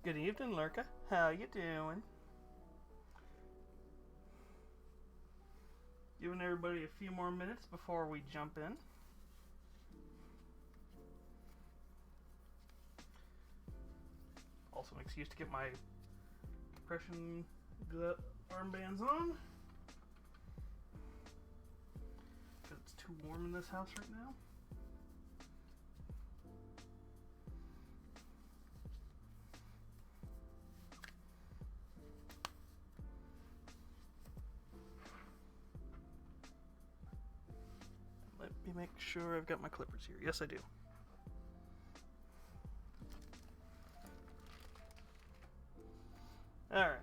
Good evening, Lurka. How you doing? Giving everybody a few more minutes before we jump in. Also an excuse to get my compression armbands on. Because it's too warm in this house right now. Let me make sure I've got my clippers here. Yes, I do. All right.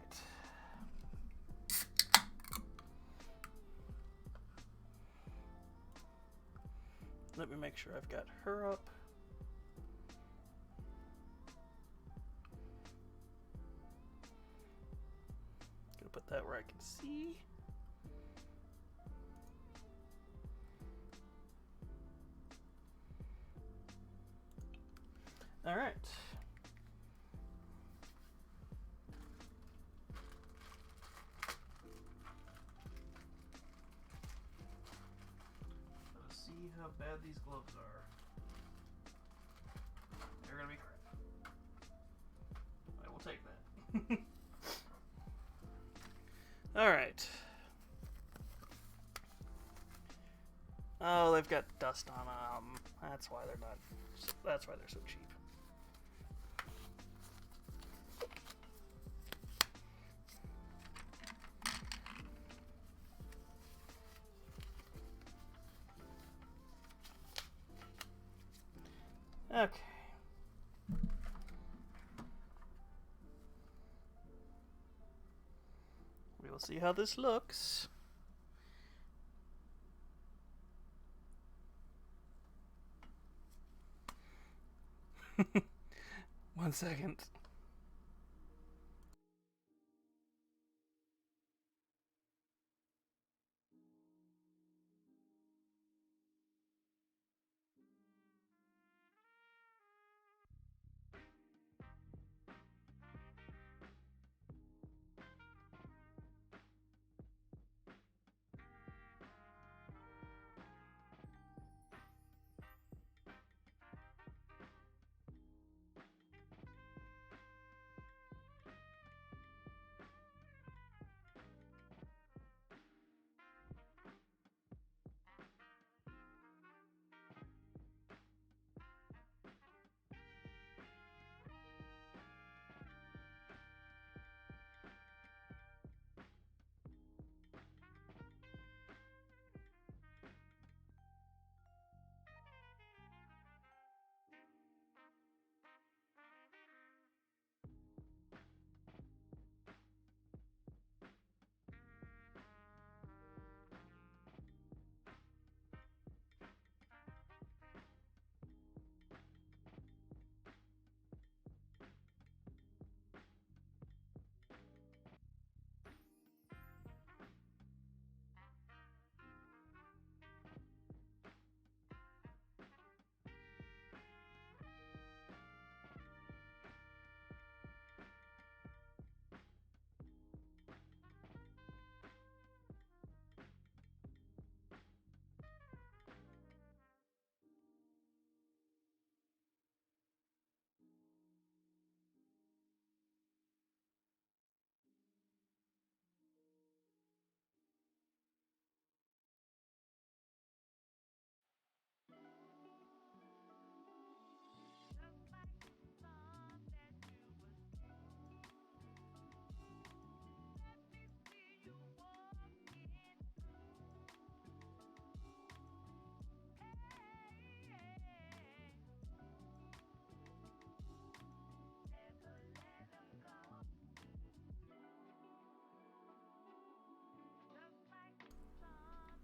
Let me make sure I've got her up. Gonna put that where I can see. All right. Let's see how bad these gloves are. They're gonna be crap. I will take that. All right. Oh, they've got dust on them. That's why they're not. That's why they're so cheap. Okay. We will see how this looks. One second.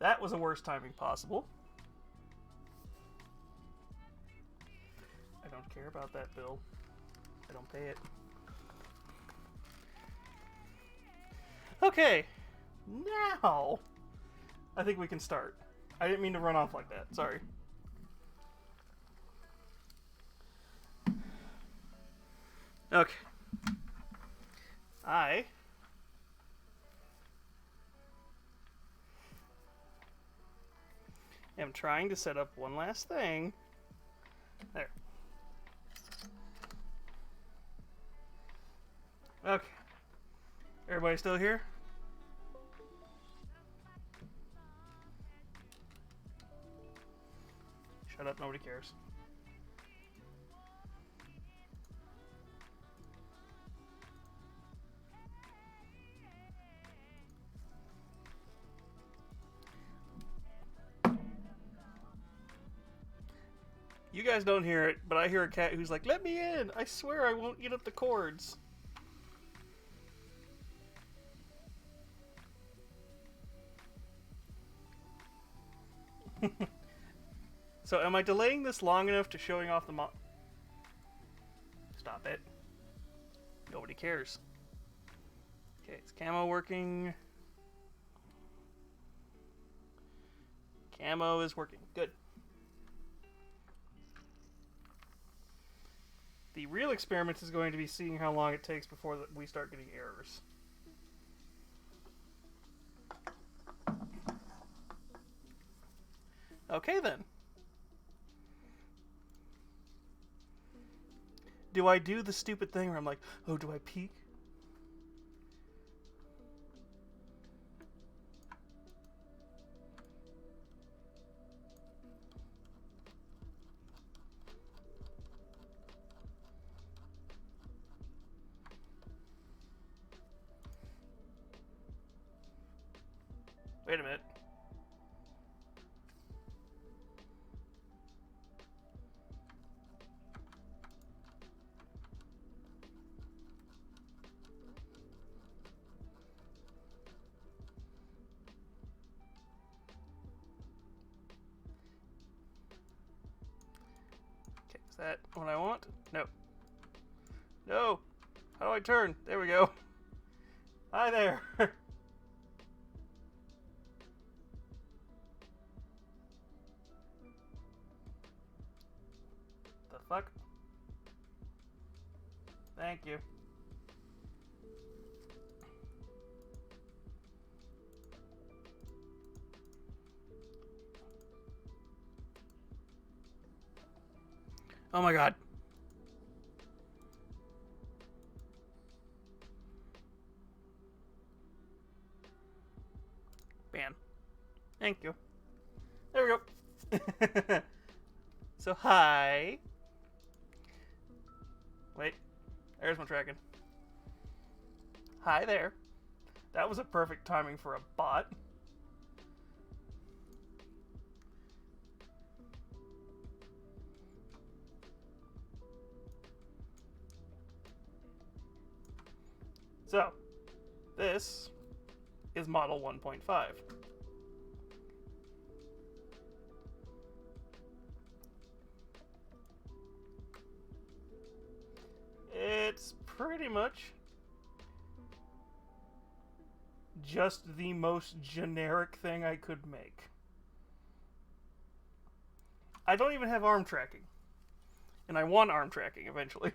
That was the worst timing possible. I don't care about that bill. I don't pay it. Okay. Now, I think we can start. I didn't mean to run off like that. Sorry. Okay. I am trying to set up one last thing. There. Okay. Everybody still here? Shut up, nobody cares. You guys don't hear it, but I hear a cat who's like, "Let me in! I swear I won't eat up the cords." So am I delaying this long enough to showing off the Stop it. Nobody cares. Okay, is camo working? Camo is working. Good. The real experiment is going to be seeing how long it takes before we start getting errors. Okay then. Do I do the stupid thing where I'm like, oh, do I peek? Wait a minute. Okay, is that what I want? No. No! How do I turn? There we go. Hi there! The fuck? Thank you. Oh my god. Ban. Thank you. There we go. So, hi. Wait. There's my tracking. Hi there. That was a perfect timing for a bot. So, this is model 1.5. It's pretty much just the most generic thing I could make. I don't even have arm tracking. And I want arm tracking eventually.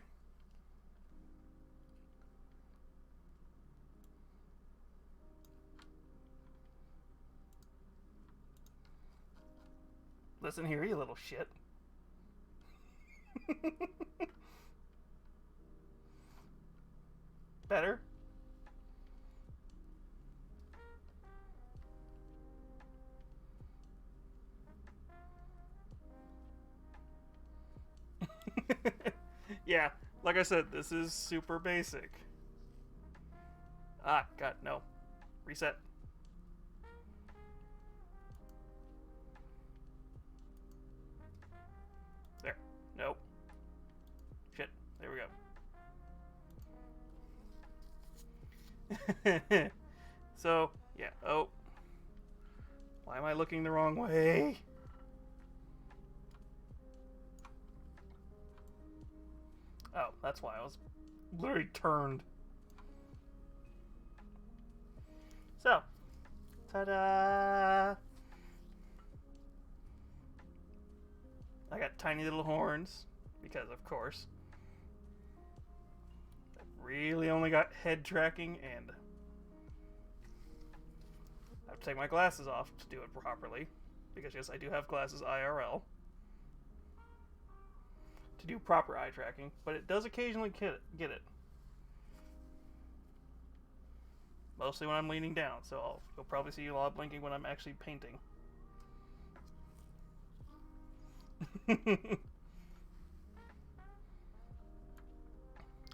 Listen here, you little shit. Better. Yeah, like I said, this is super basic. Ah, God, no. Reset. There. Nope. Shit. There we go. So, yeah. Oh. Why am I looking the wrong way? Oh, that's why I was literally turned. So, ta-da! I got tiny little horns, because of course. really only got head tracking, and I have to take my glasses off to do it properly. Because yes, I do have glasses IRL to do proper eye tracking, but it does occasionally get it. Mostly when I'm leaning down, so you'll probably see a lot of blinking when I'm actually painting.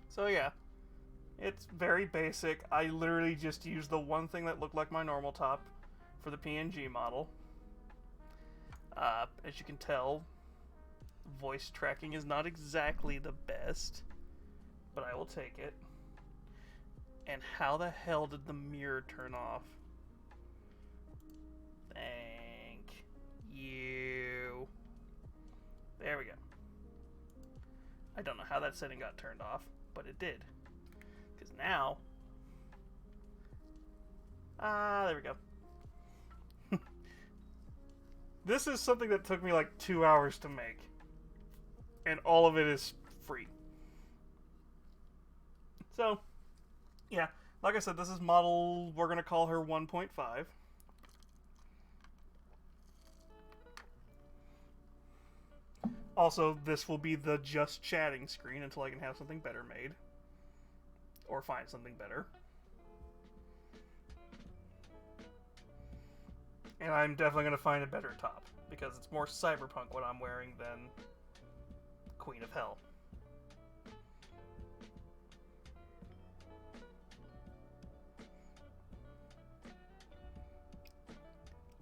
So yeah, it's very basic. I literally just used the one thing that looked like my normal top for the PNG model. As you can tell, voice tracking is not exactly the best, but I will take it. And how the hell did the mirror turn off? Thank you. There we go. I don't know how that setting got turned off, but it did. Because now... there we go. This is something that took me like 2 hours to make. And all of it is free. So, yeah. Like I said, this is model, we're going to call her 1.5. Also, this will be the just chatting screen until I can have something better made. Or find something better. And I'm definitely going to find a better top. Because it's more cyberpunk what I'm wearing than Queen of Hell.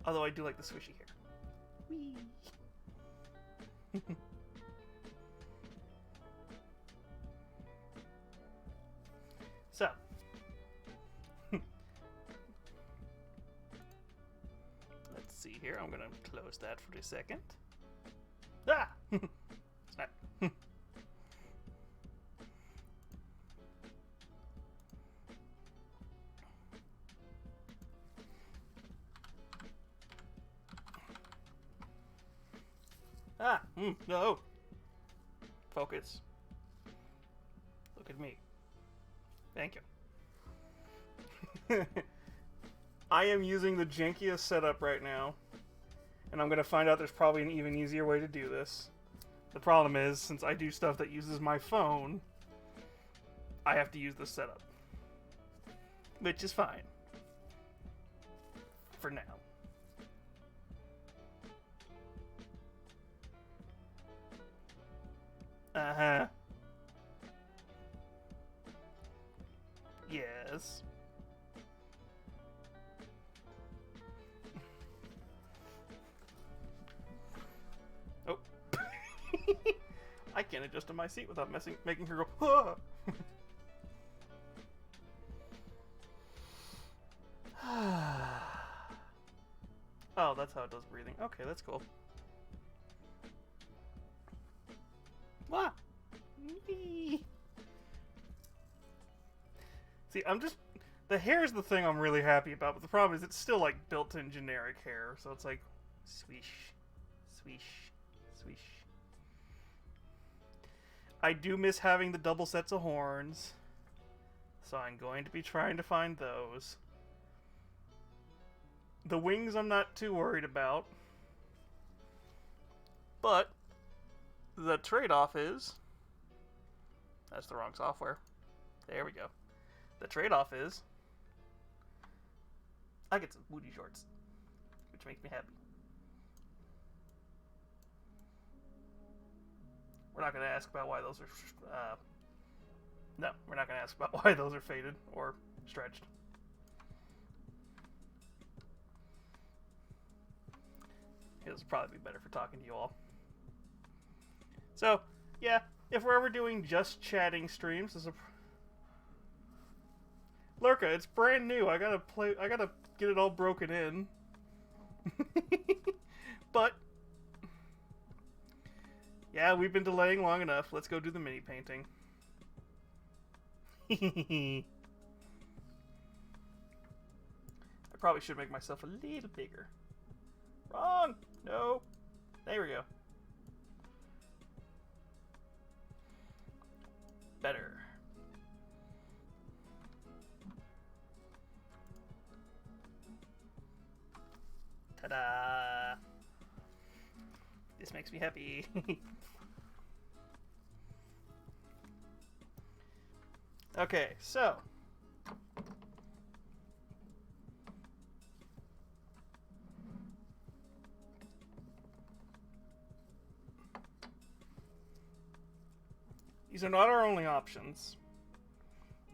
Although I do like the swishy hair. Whee! So. Let's see here. I'm going to close that for a second. Ah! Snap. No. Focus. Look at me. Thank you. I am using the jankiest setup right now, and I'm going to find out there's probably an even easier way to do this. The problem is, since I do stuff that uses my phone, I have to use this setup. Which is fine. For now. Uh-huh. Yes. Oh. I can't adjust to my seat without making her go, ah. Oh, that's how it does breathing. Okay, that's cool. Ah. See, the hair is the thing I'm really happy about, but the problem is it's still like built-in generic hair, so it's like swish, swish, swish. I do miss having the double sets of horns, so I'm going to be trying to find those. The wings I'm not too worried about, but the trade-off is... That's the wrong software. There we go. The trade-off is... I get some booty shorts, which makes me happy. We're not going to ask about why those are... no, we're not going to ask about why those are faded or stretched. This will probably be better for talking to you all. So, yeah, if we're ever doing just chatting streams, this is a... Lurka, it's brand new. I gotta get it all broken in. But yeah, we've been delaying long enough. Let's go do the mini painting. I probably should make myself a little bigger. Wrong! No. There we go. Better. Ta-da! This makes me happy. Okay, so these are not our only options.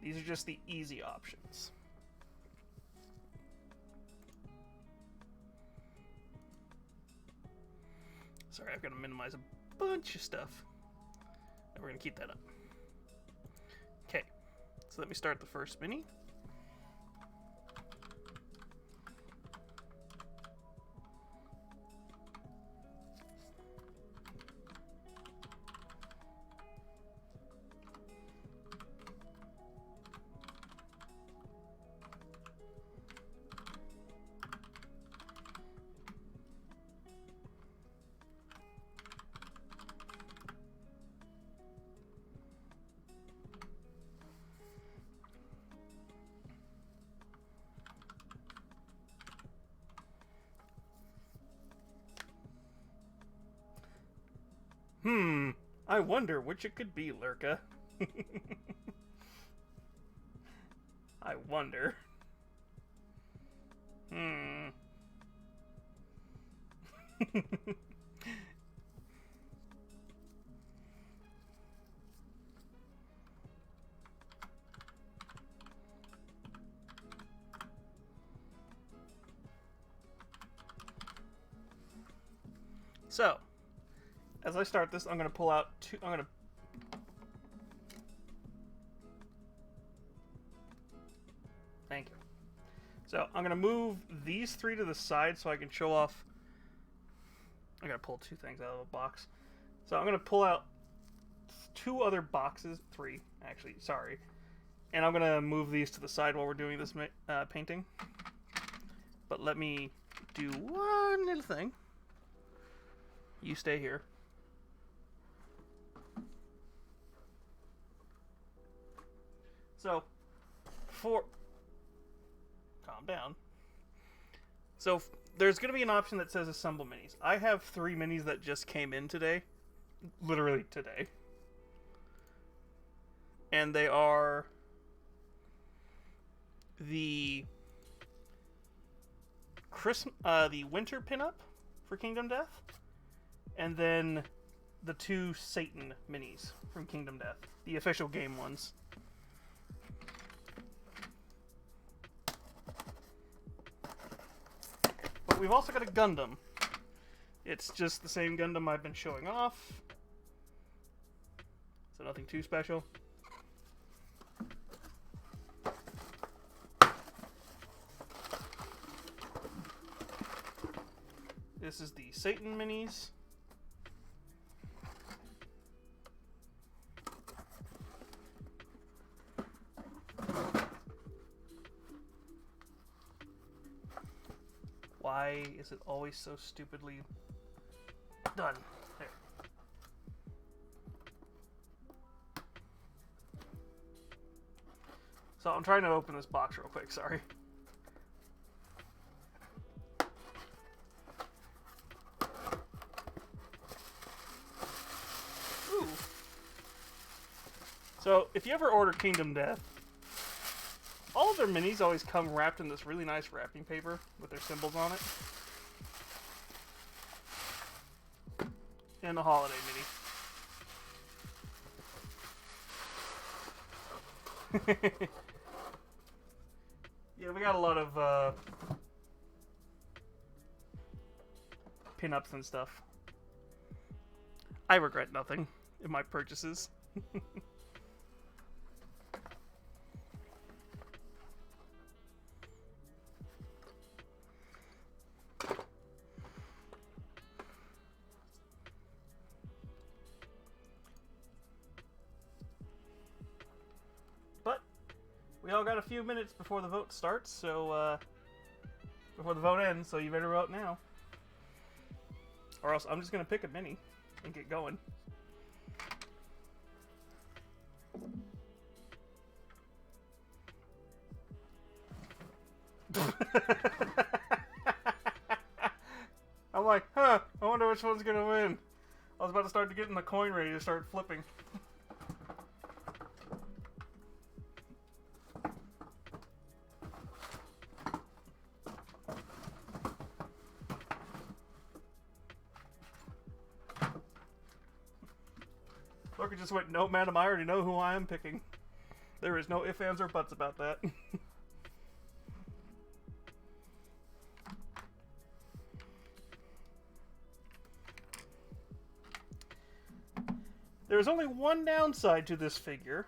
These are just the easy options. Sorry, I've got to minimize a bunch of stuff. And we're going to keep that up. Okay, so let me start the first mini. I wonder which it could be, Lurka. I wonder. So, as I start this, I'm going to pull out two. Thank you. So, I'm going to move these three to the side so I can show off. I got to pull two things out of a box. So, I'm going to pull out two other boxes. Three, actually. Sorry. And I'm going to move these to the side while we're doing this painting. But let me do one little thing. You stay here. So, calm down. So, there's going to be an option that says assemble minis. I have 3 minis that just came in today. Literally today. And they are the the winter pinup for Kingdom Death, and then the 2 Satan minis from Kingdom Death, the official game ones. But we've also got a Gundam. It's just the same Gundam I've been showing off, so nothing too special. This is the Satan minis. Why is it always so stupidly done? There. So I'm trying to open this box real quick, sorry. Ooh. So if you ever order Kingdom Death, all of their minis always come wrapped in this really nice wrapping paper with their symbols on it. And the holiday mini. Yeah, we got a lot of pinups and stuff. I regret nothing in my purchases. We all got a few minutes before the vote starts, so, before the vote ends, so you better vote now. Or else I'm just gonna pick a mini and get going. which one's gonna win. I was about to start getting the coin ready to start flipping. Lorca just went, no, madam, I already know who I am picking. There is no ifs, ands, or buts about that. There's only one downside to this figure.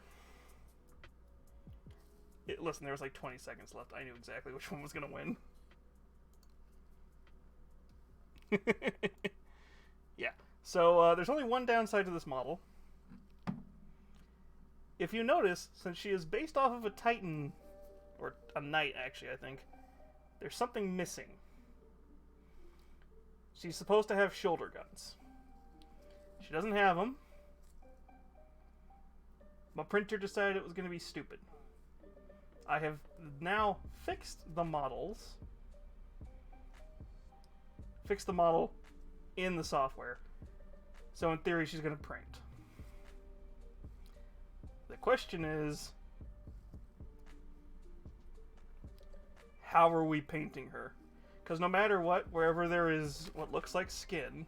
Listen, there was like 20 seconds left. I knew exactly which one was going to win. Yeah, so there's only one downside to this model. If you notice, since she is based off of a Titan, or a Knight actually, I think, there's something missing. She's supposed to have shoulder guns. She doesn't have them. My printer decided it was going to be stupid. I have now fixed the models. Fixed the model in the software. So in theory, she's going to print. The question is, how are we painting her? Because no matter what, wherever there is what looks like skin,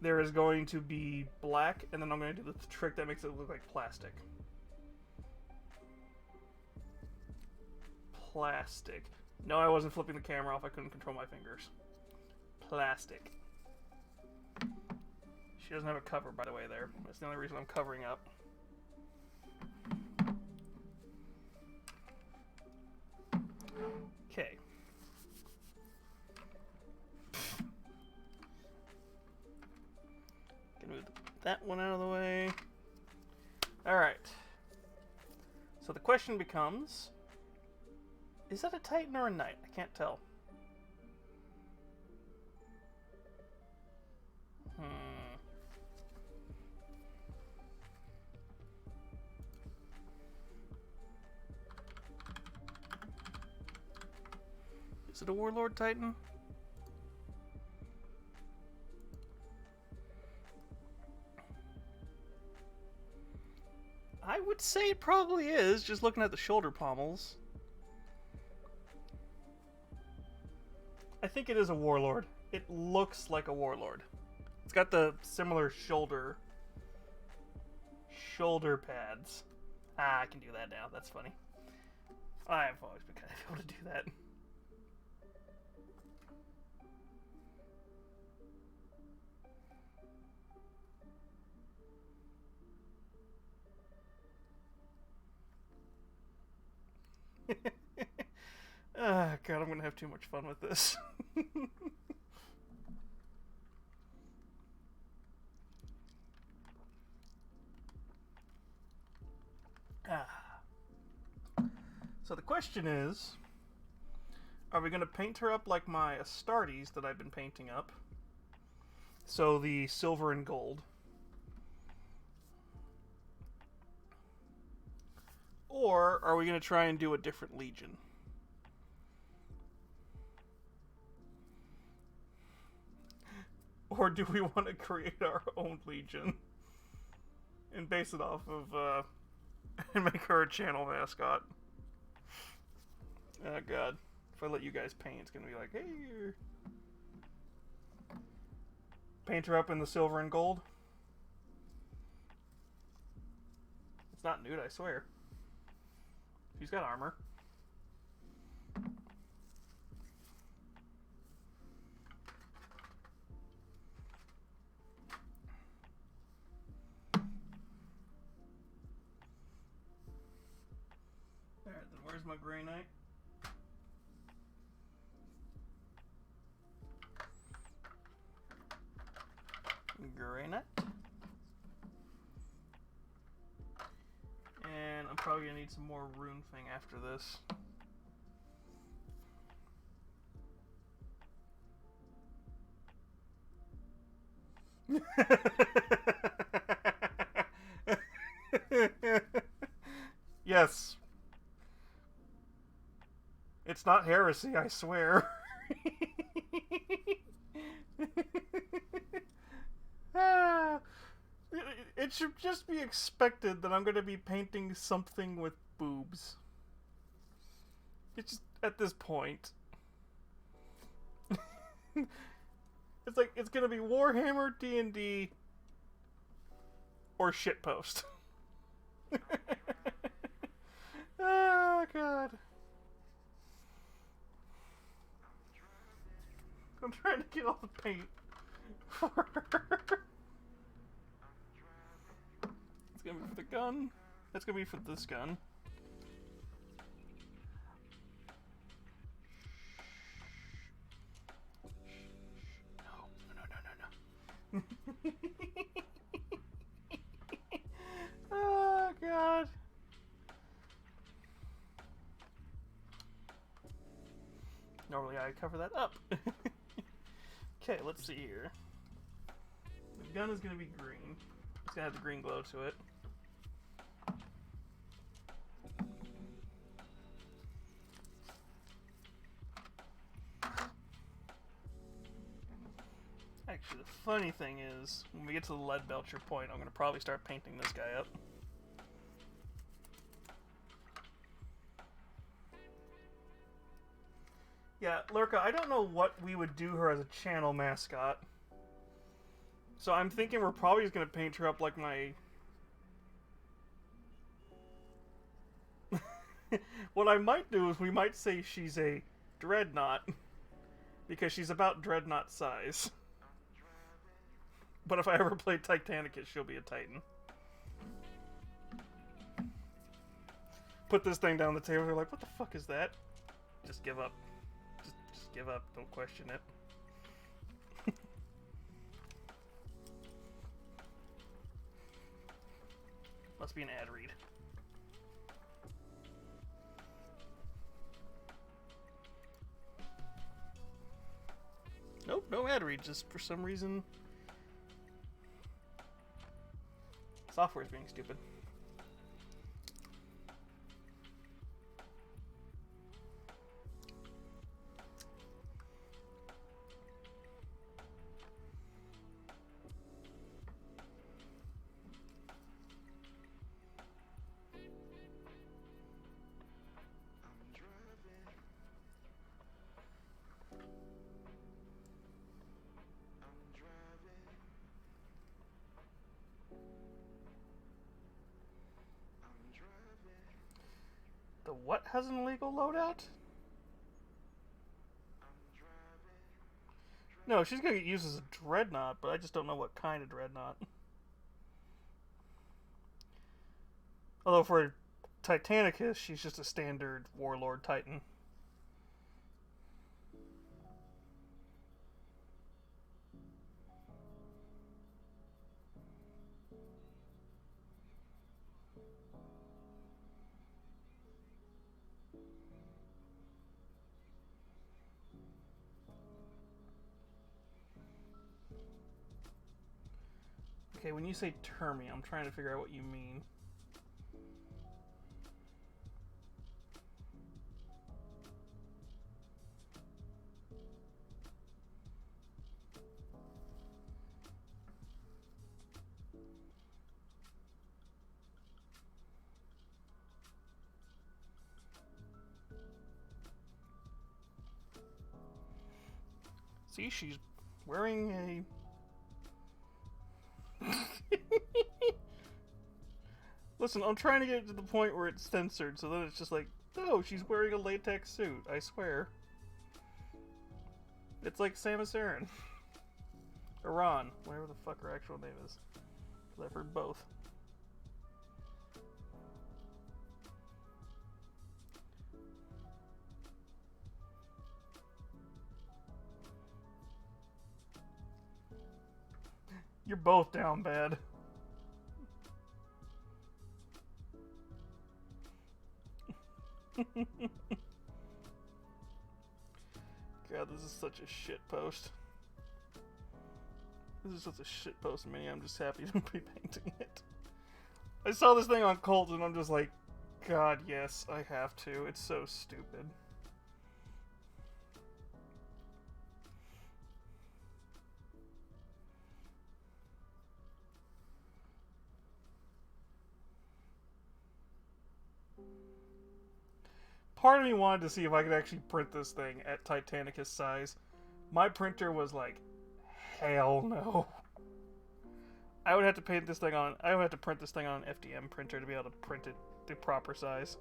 there is going to be black, and then I'm going to do the trick that makes it look like plastic. Plastic. No, I wasn't flipping the camera off. I couldn't control my fingers. Plastic. She doesn't have a cover, by the way, there. That's the only reason I'm covering up. Okay. Gonna move that one out of the way. Alright. So the question becomes, is that a Titan or a Knight? I can't tell. Is it a Warlord Titan? I would say it probably is, just looking at the shoulder pommels. I think it is a Warlord. It looks like a Warlord. It's got the similar shoulder pads. Ah, I can do that now. That's funny. I've always been kind of able to do that. Ah, God, I'm gonna have too much fun with this. So the question is, are we gonna paint her up like my Astartes that I've been painting up? So the silver and gold. Or are we going to try and do a different Legion? Or do we want to create our own Legion and base it off of, and make her a channel mascot? Oh God. If I let you guys paint, it's going to be like, hey, paint her up in the silver and gold. It's not nude, I swear. She's got armor. Alright, then where's my Grey Knight? Grey Knight. And I'm probably gonna need some more rune thing after this. Yes. It's not heresy, I swear. It should just be expected that I'm going to be painting something with boobs. It's just, at this point. It's like, it's going to be Warhammer, D&D, or shitpost. Oh, God. I'm trying to get all the paint for her. It's gonna be for the gun. That's gonna be for this gun. No. Oh, God. Normally I cover that up. Okay, let's see here. The gun is going to be green. It's going to have the green glow to it. Actually, the funny thing is, when we get to the lead belcher point, I'm going to probably start painting this guy up. Yeah, Lurka, I don't know what we would do her as a channel mascot. So I'm thinking we're probably just going to paint her up like my... What I might do is we might say she's a dreadnought. Because she's about dreadnought size. But if I ever play Titanicus, she'll be a Titan. Put this thing down the table, they're like, what the fuck is that? Just give up. Just give up. Don't question it. Must be an ad read. Nope, no ad read. Just for some reason, software's being stupid. The what has an illegal loadout? No, she's gonna get used as a dreadnought, but I just don't know what kind of dreadnought. Although for Titanicus, she's just a standard Warlord Titan. Okay, when you say termy, I'm trying to figure out what you mean. See, she's wearing a... Listen, I'm trying to get it to the point where it's censored, so then it's just like, oh, she's wearing a latex suit, I swear. It's like Samus Aran. Iran, whatever the fuck her actual name is. Because I've heard both. You're both down bad. God, this is such a shit post. This is such a shit post, Mini. I'm just happy to be painting it. I saw this thing on Cult and I'm just like, God, yes, I have to. It's so stupid. part of me wanted to see if I could actually print this thing at Titanicus size. My printer was like, hell no. I would have to paint this thing on. I would have to print this thing on an FDM printer to be able to print it the proper size.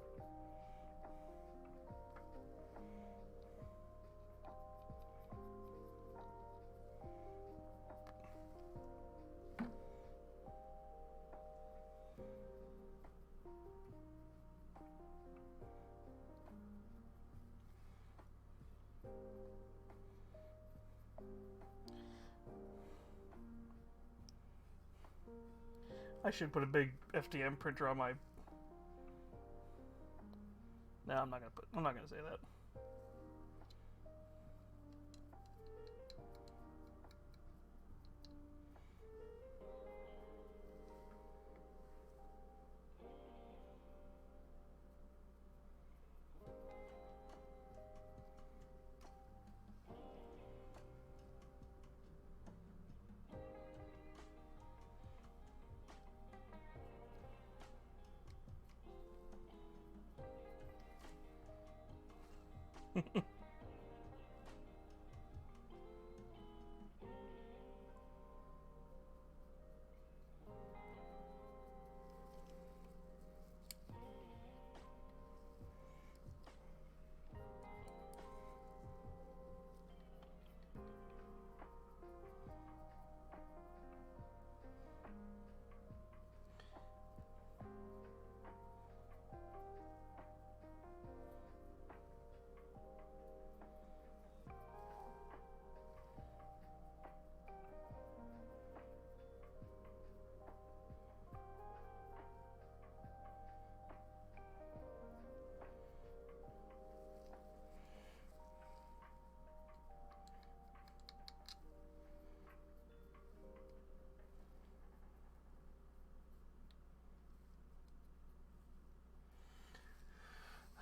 I should put a big FDM printer on my... No, I'm not gonna say that.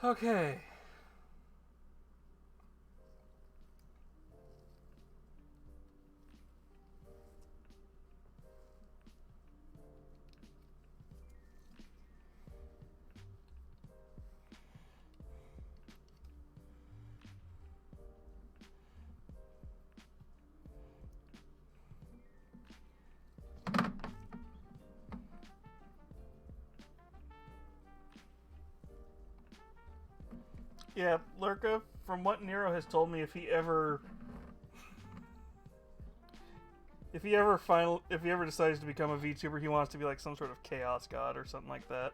Okay. Yeah, Lurka, from what Nero has told me, if he ever decides to become a VTuber, he wants to be like some sort of chaos god or something like that.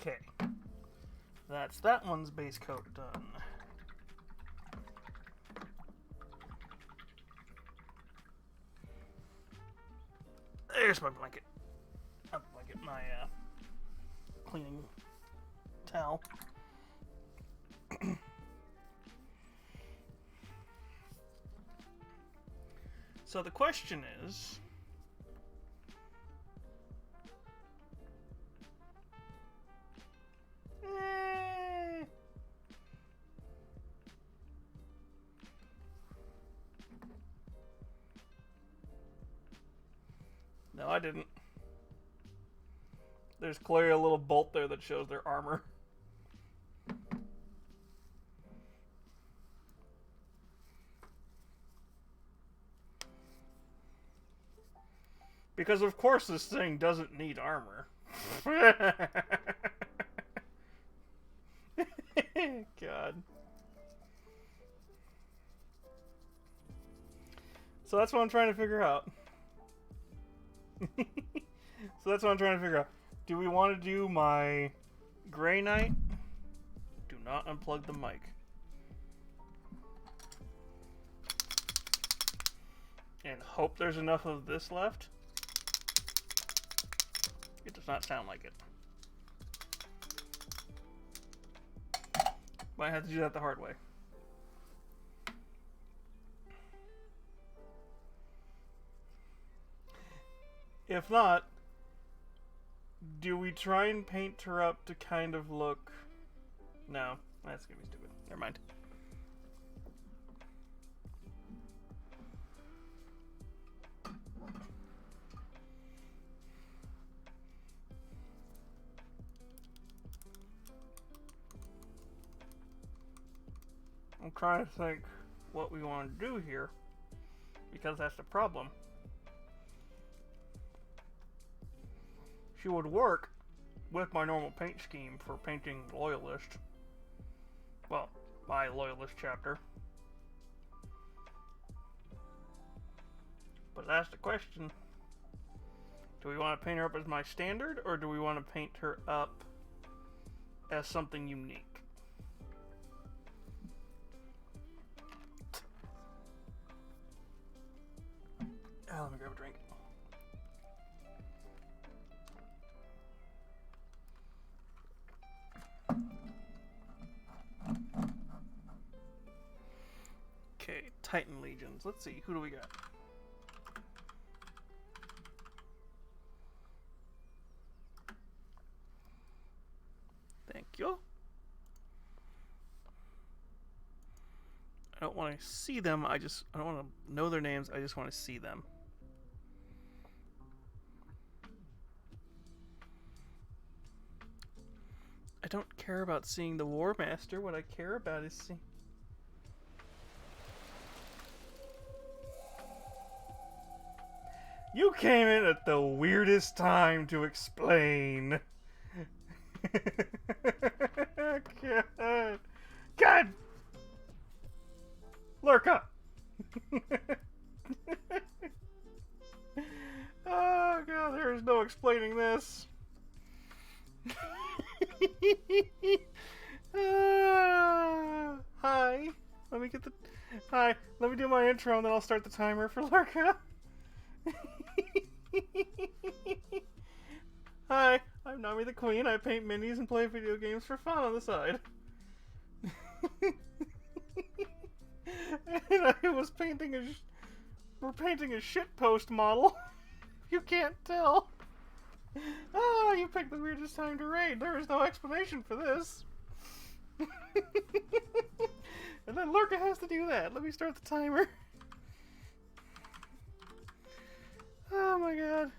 Okay. That's that one's base coat done. There's my blanket. My cleaning towel. So the question is... No, I didn't. There's clearly a little bolt there that shows their armor. Because of course this thing doesn't need armor. God. So that's what I'm trying to figure out. Do we want to do my Grey Knight? Do not unplug the mic. And hope there's enough of this left. It does not sound like it. Might have to do that the hard way. If not, do we try and paint her up to kind of look... No. That's gonna be stupid. Never mind. I'm trying to think what we want to do here, because that's the problem. She would work with my normal paint scheme for painting Loyalist. Well, my Loyalist chapter. But that's the question. Do we want to paint her up as my standard, or do we want to paint her up as something unique? Let me grab a drink. Okay, Titan Legions. Let's see, who do we got? Thank you. I don't want to see them, I don't want to know their names, I just want to see them. I don't care about seeing the War Master, what I care about is seeing... You came in at the weirdest time to explain. God. God! Lurka! Oh god, there is no explaining this. Hi. Let me get the... Hi. Let me do my intro and then I'll start the timer for Lurka. Hi, I'm Nami the Queen. I paint minis and play video games for fun on the side. And I was painting we're painting a shitpost model. You can't tell. Oh, you picked the weirdest time to raid. There is no explanation for this. And then Lurka has to do that. Let me start the timer. Oh my god.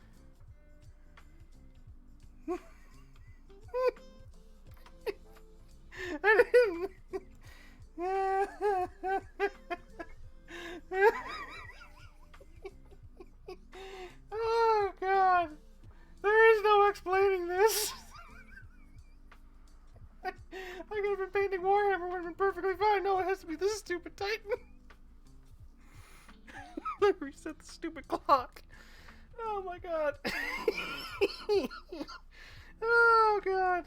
I didn't. Oh god. There is no explaining this. I could have been painting Warhammer, would have been perfectly fine. No, it has to be this stupid Titan. Let me reset the stupid clock. Oh my god. Oh god.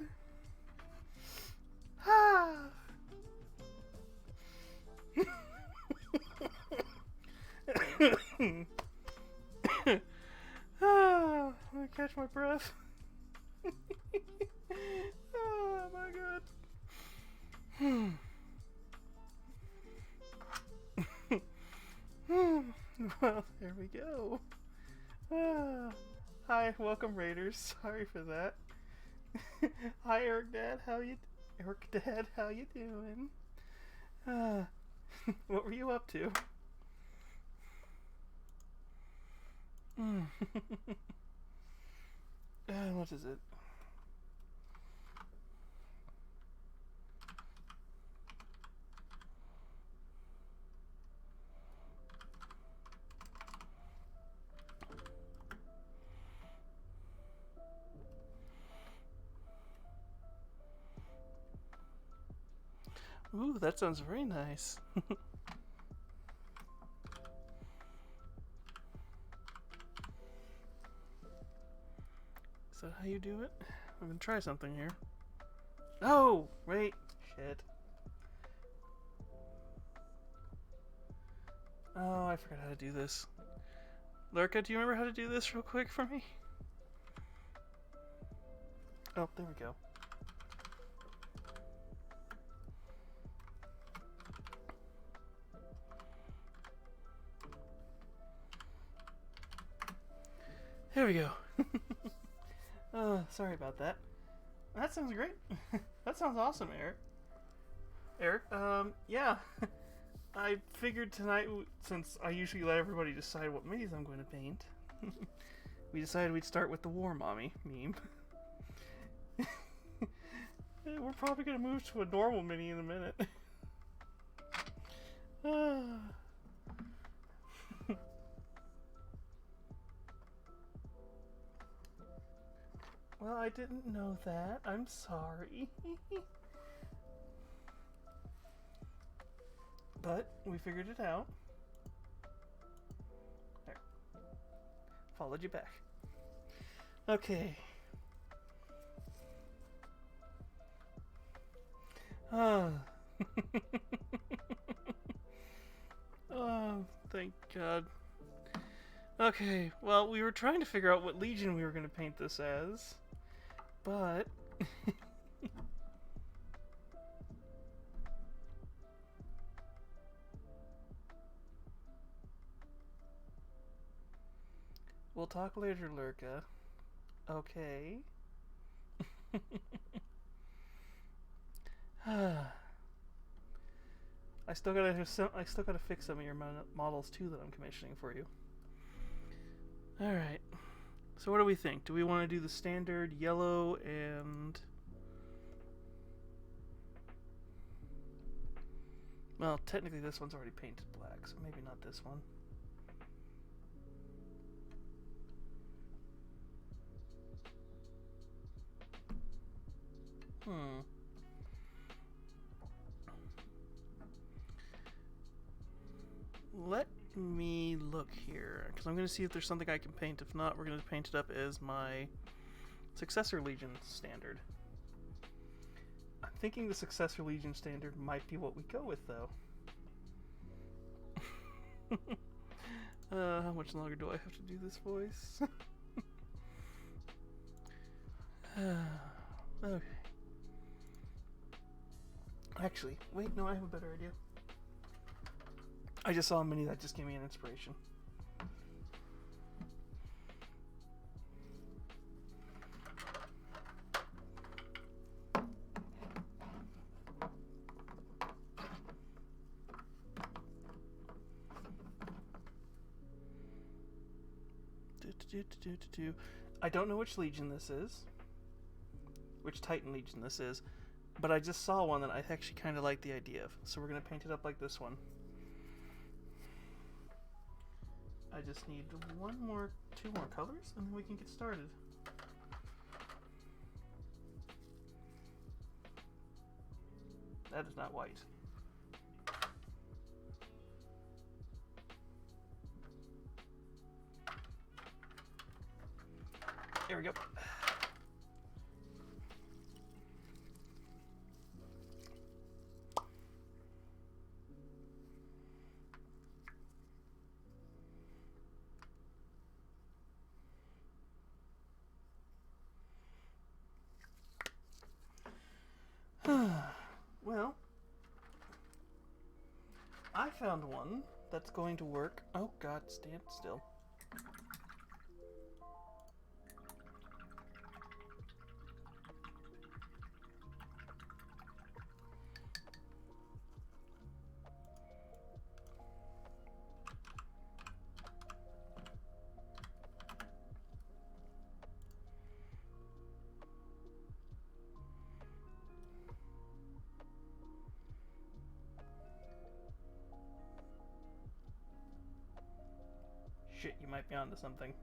Let me catch my breath. Oh my god. Well, there we go. Hi, welcome Raiders. Sorry for that. Hi, Eric Dad. How you doing? What were you up to? What is it? Ooh, that sounds very nice. Is that how you do it? I'm gonna try something here. Oh, wait. Shit. Oh, I forgot how to do this. Lurka, do you remember how to do this real quick for me? Oh, there we go. There we go. Sorry about that. That sounds great. That sounds awesome, Eric. Eric, yeah. I figured tonight, since I usually let everybody decide what minis I'm going to paint, we decided we'd start with the War Mommy meme. We're probably going to move to a normal mini in a minute. Well, I didn't know that. I'm sorry. But we figured it out. There. Followed you back. Okay. Oh, thank God. Okay, well, we were trying to figure out what Legion we were going to paint this as, but... We'll talk later, Lurka. Okay. I still gotta fix some of your models too that I'm commissioning for you. All right. So what do we think? Do we want to do the standard yellow and... Well, technically this one's already painted black, so maybe not this one. Let me look here, because I'm going to see if there's something I can paint. If not, we're going to paint it up as my Successor Legion standard. I'm thinking the Successor Legion standard might be what we go with, though. How much longer do I have to do this voice? Okay. Actually, wait, no, I have a better idea. I just saw a mini that just gave me an inspiration. I don't know which Legion this is, which Titan Legion this is, but I just saw one that I actually kind of like the idea of, so we're going to paint it up like this one. I just need two more colors, and then we can get started. That is not white. There we go. Well, I found one that's going to work. Oh God, stand still. Shit, you might be onto something.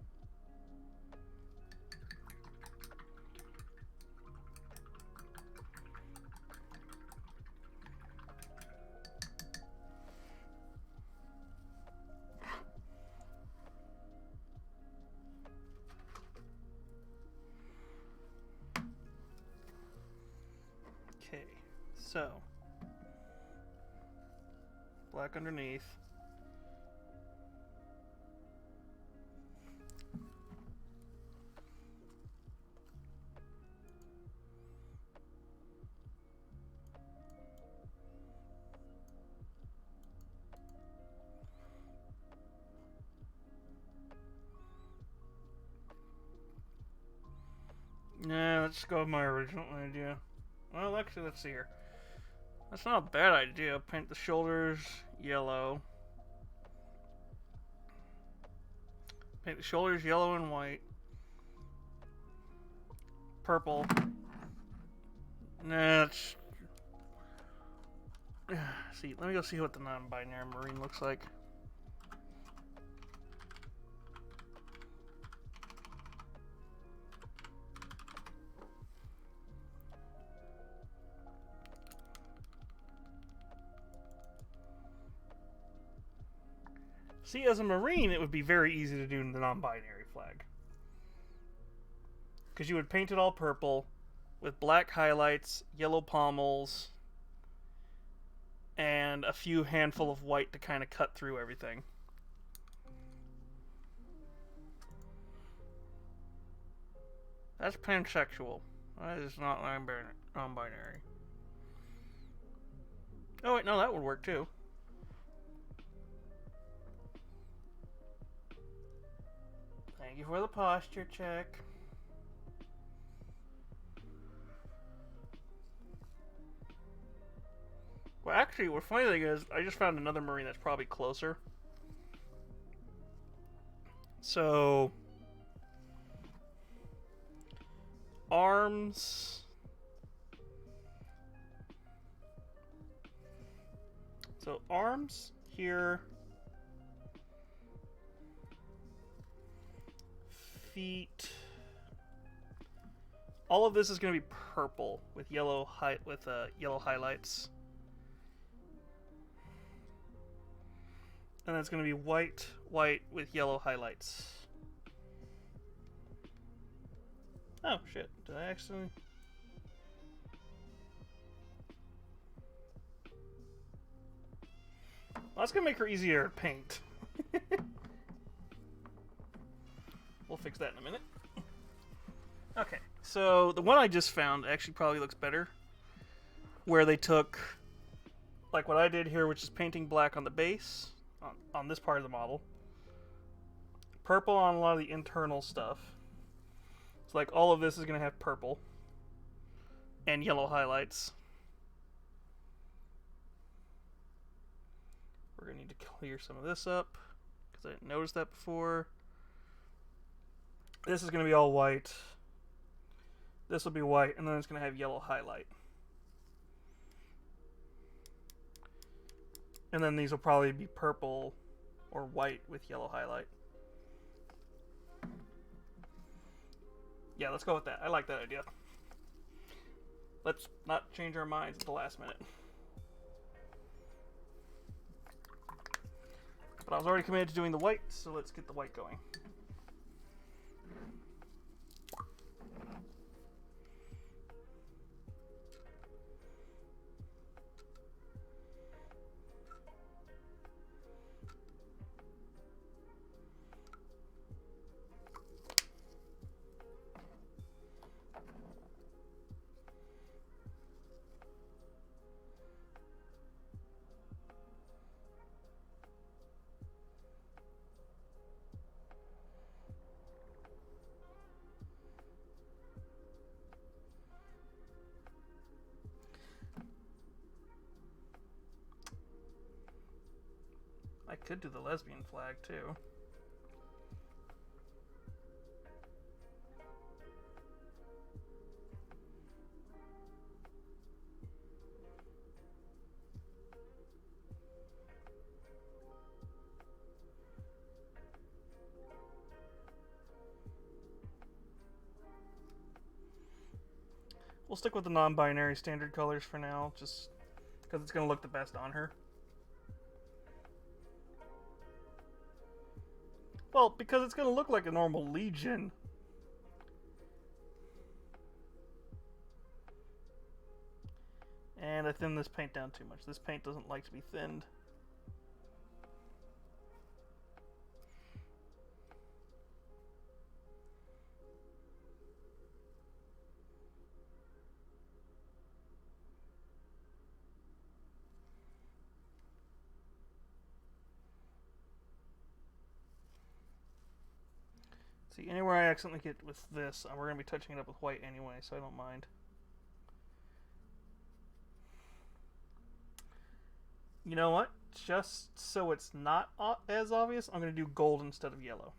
Okay, so black underneath. Nah, let's go with my original idea. Well, actually, let's see here. That's not a bad idea. Paint the shoulders yellow. Paint the shoulders yellow and white. Purple. Nah, it's... See, let me go see what the non-binary marine looks like. See, as a marine, it would be very easy to do the non-binary flag. Because you would paint it all purple, with black highlights, yellow pommels, and a few handful of white to kind of cut through everything. That's pansexual. That is not non-binary. Oh wait, no, that would work too. Thank you for the posture check. Well, actually, the funny thing is, I just found another marine that's probably closer. So, arms. So, arms here. Feet. All of this is going to be purple with yellow yellow highlights. And then it's going to be white with yellow highlights. Oh, shit. Did I actually... Well, that's going to make her easier to paint. We'll fix that in a minute. Okay, so the one I just found actually probably looks better. Where they took, like what I did here, which is painting black on the base, on this part of the model. Purple on a lot of the internal stuff. So like all of this is going to have purple. And yellow highlights. We're going to need to clear some of this up, because I didn't notice that before. This is going to be all white. This will be white, and then it's going to have yellow highlight. And then these will probably be purple or white with yellow highlight. Yeah, let's go with that. I like that idea. Let's not change our minds at the last minute. But I was already committed to doing the white, so let's get the white going. I could do the lesbian flag too. We'll stick with the non-binary standard colors for now, just because it's going to look the best on her. Well, because it's going to look like a normal Legion. And I thinned this paint down too much. This paint doesn't like to be thinned. See, anywhere I accidentally get with this, we're going to be touching it up with white anyway, so I don't mind. You know what? Just so it's not as obvious, I'm going to do gold instead of yellow.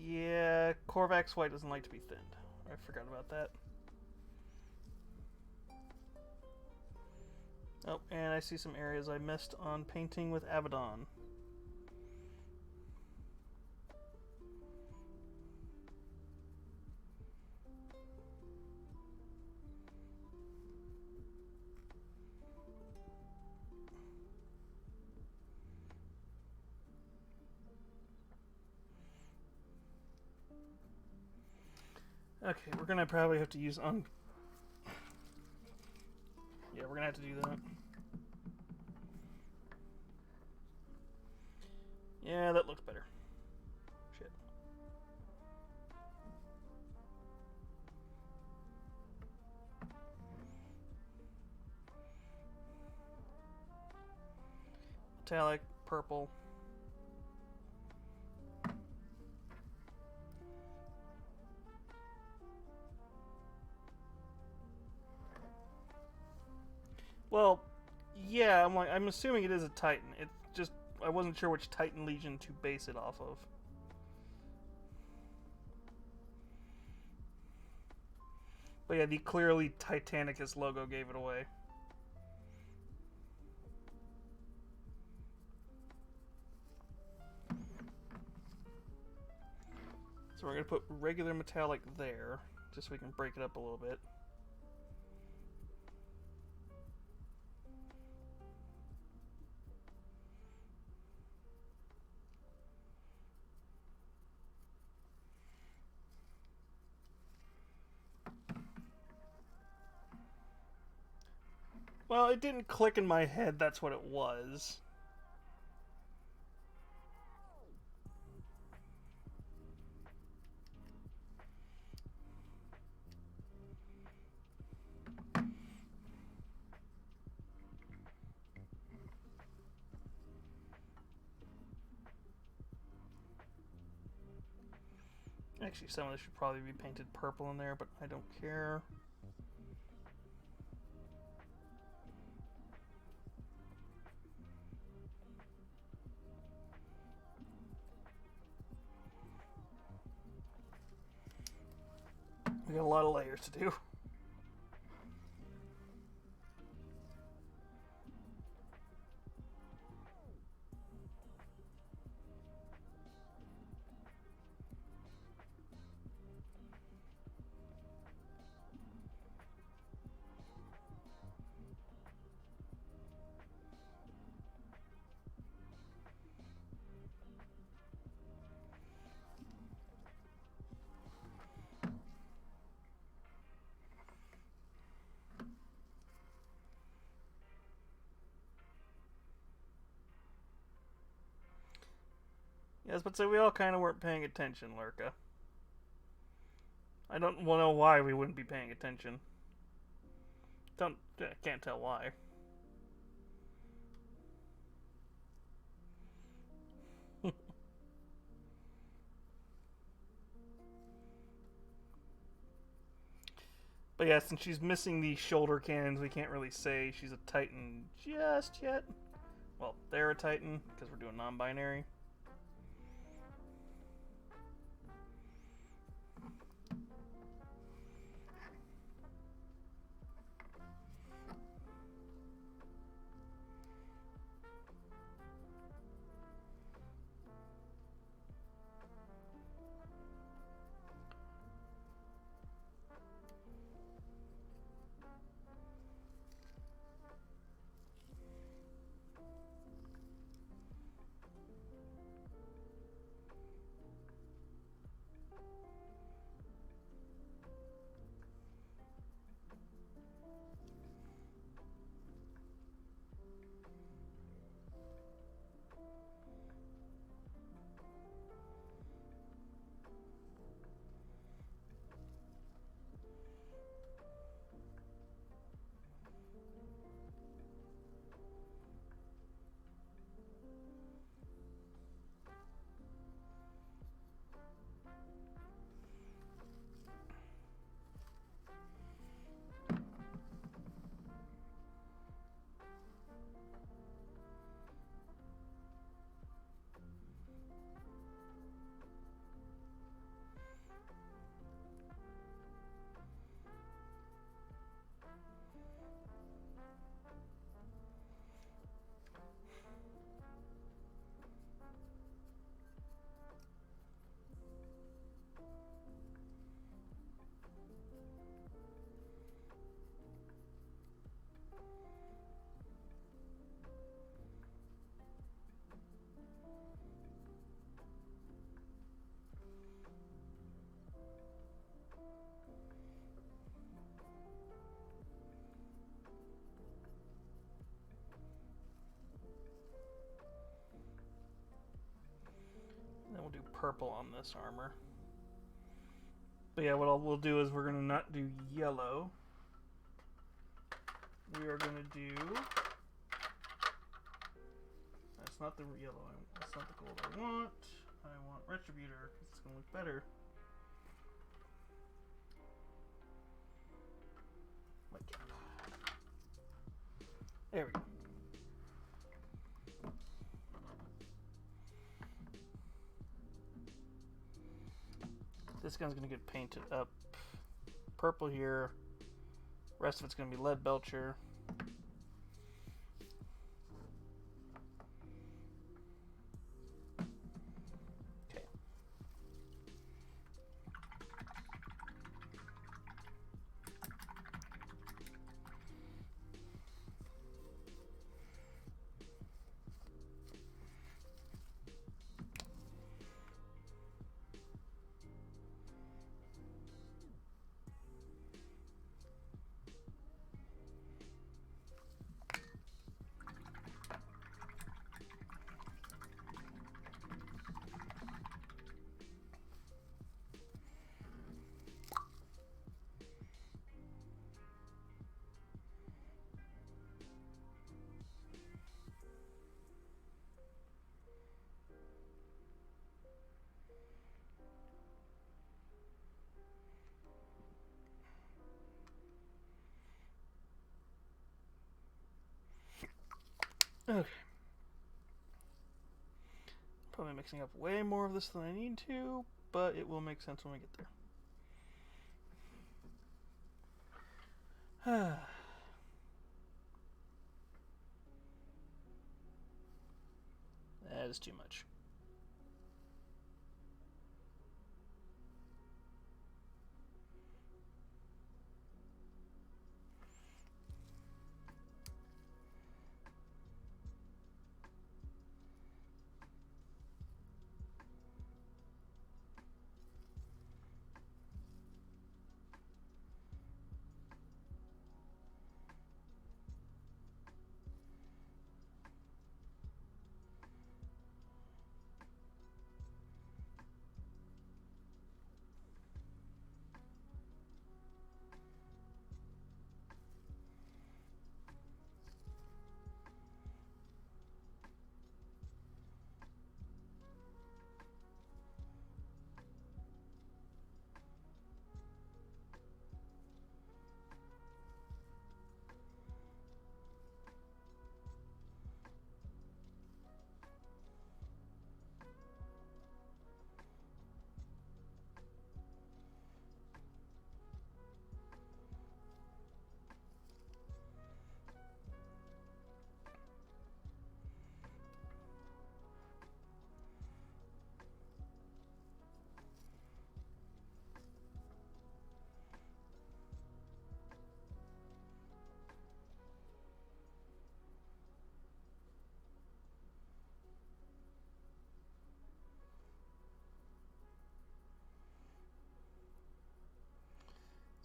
Yeah, Korvax white doesn't like to be thinned. I forgot about that. Oh, and I see some areas I missed on painting with Abaddon. Okay, we're gonna probably have to use Yeah, we're gonna have to do that. Yeah, that looks better. Shit. Metallic, purple. Well, yeah, I'm assuming it is a Titan. It's just I wasn't sure which Titan Legion to base it off of. But yeah, the clearly Titanicus logo gave it away. So we're going to put regular metallic there, just so we can break it up a little bit. Well, it didn't click in my head that's what it was. Actually, some of this should probably be painted purple in there, but I don't care. We got a lot of layers to do. Yes, but so we all kind of weren't paying attention, Lurka. I don't know why we wouldn't be paying attention. Can't tell why. But yeah, since she's missing the shoulder cannons, we can't really say she's a Titan just yet. Well, they're a Titan, because we're doing non-binary. purple on this armor. But yeah, what we'll do is we're going to not do yellow. We are going to do... That's not the yellow. That's not the gold I want. I want Retributor because it's going to look better. There we go. This gun's going to get painted up purple here. Rest of it's going to be lead belcher. Okay. Okay. Probably mixing up way more of this than I need to, but it will make sense when we get there. That is too much.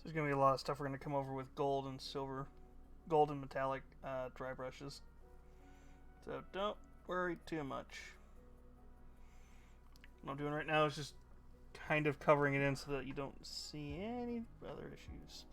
There's going to be a lot of stuff we're going to come over with gold and silver, gold and metallic dry brushes. So don't worry too much. What I'm doing right now is just kind of covering it in so that you don't see any other issues.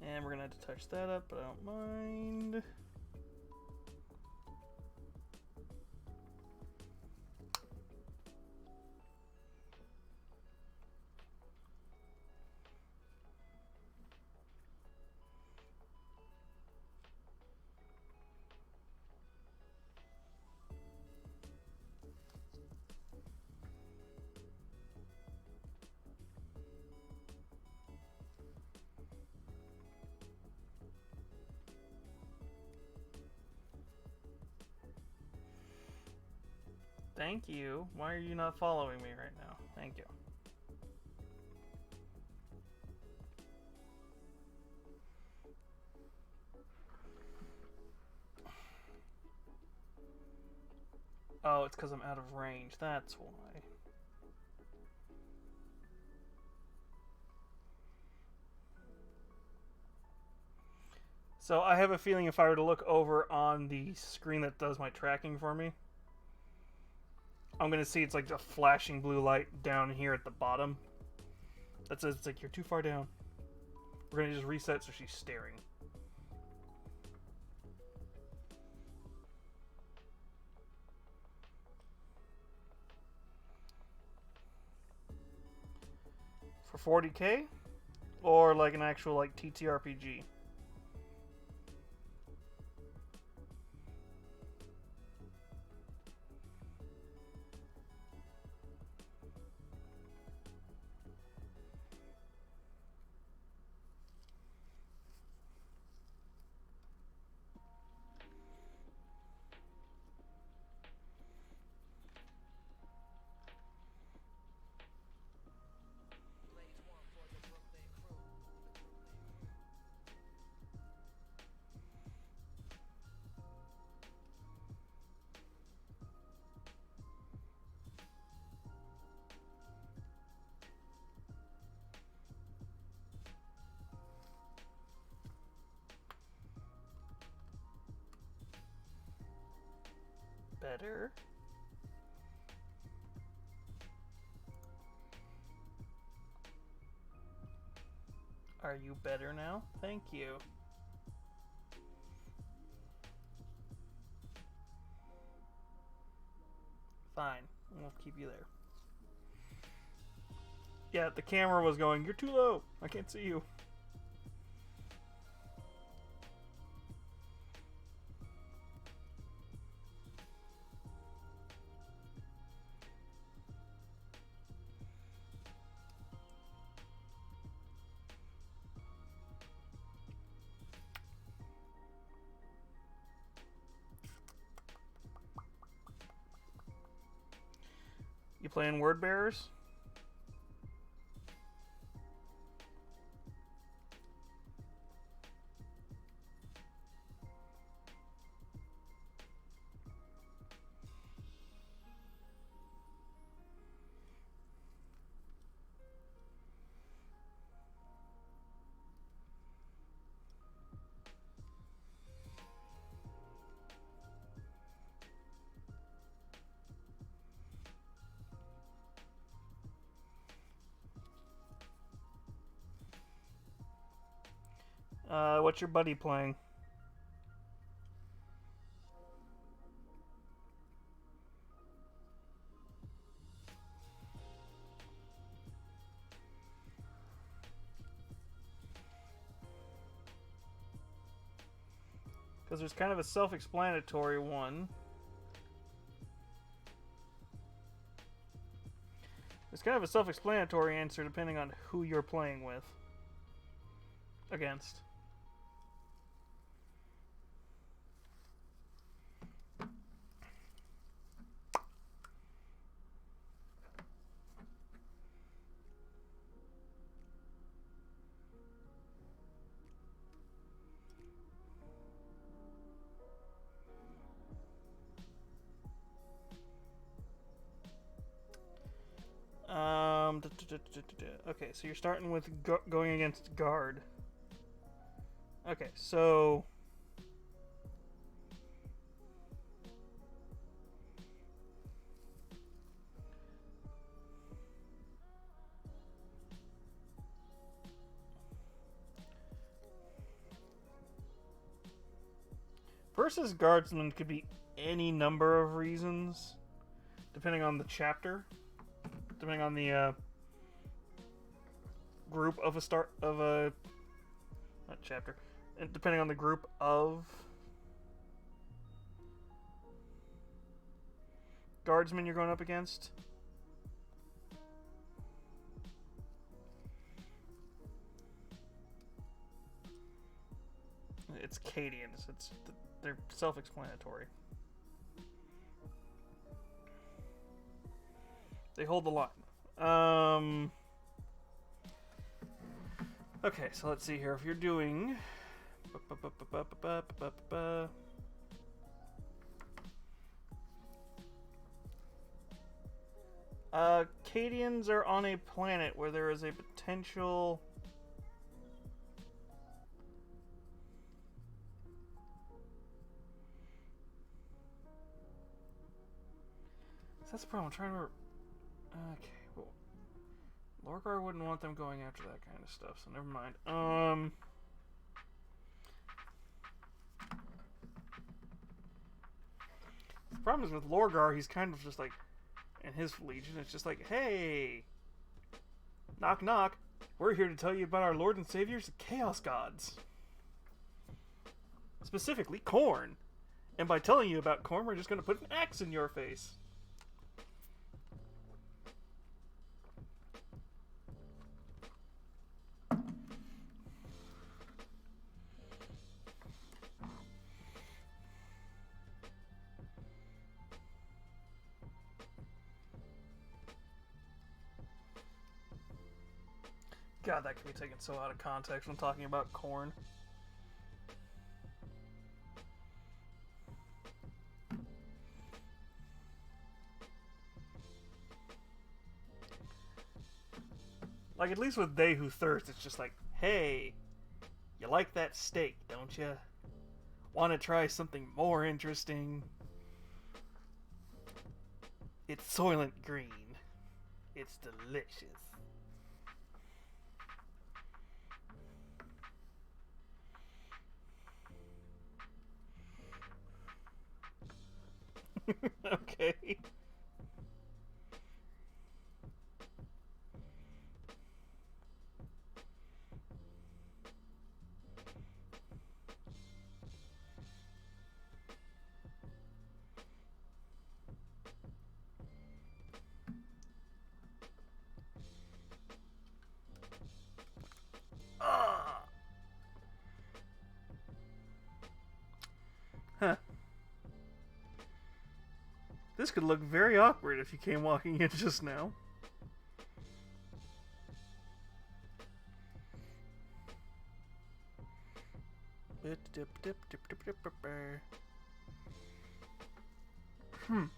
And we're going to have to touch that up, but I don't mind. Thank you. Why are you not following me right now? Thank you. Oh, it's because I'm out of range. That's why. So I have a feeling if I were to look over on the screen that does my tracking for me, I'm going to see it's like a flashing blue light down here at the bottom. That says it's like, you're too far down. We're going to just reset so she's staring. For 40k? Or like an actual like TTRPG? Better. Are you better now? Thank you. Fine. We'll keep you there. Yeah, the camera was going, you're too low. I can't see you. You playing Word Bearers? What's your buddy playing? Because there's kind of a self-explanatory one. There's kind of a self-explanatory answer depending on who you're playing with. Against. Okay, so you're starting with going against guard. Okay, so versus guardsman could be any number of reasons, depending on the chapter, depending on the group of a not chapter, and depending on the group of guardsmen you're going up against. It's Cadians. They're self-explanatory. They hold the line. Okay, so let's see here. If you're doing... Cadians are on a planet where there is a potential... That's the problem. I'm trying to... Okay, well... Lorgar wouldn't want them going after that kind of stuff, so never mind. The problem is with Lorgar, he's kind of just like... And his legion, it's just like, hey... Knock knock. We're here to tell you about our Lord and Saviors, the Chaos Gods. Specifically, Khorne. And by telling you about Khorne, we're just going to put an axe in your face. God, that can be taken so out of context when talking about Khorne. Like, at least with They Who Thirst, it's just like, hey, you like that steak, don't you? Want to try something more interesting? It's Soylent Green. It's delicious. Okay. Huh. This could look very awkward if you came walking in just now. I'm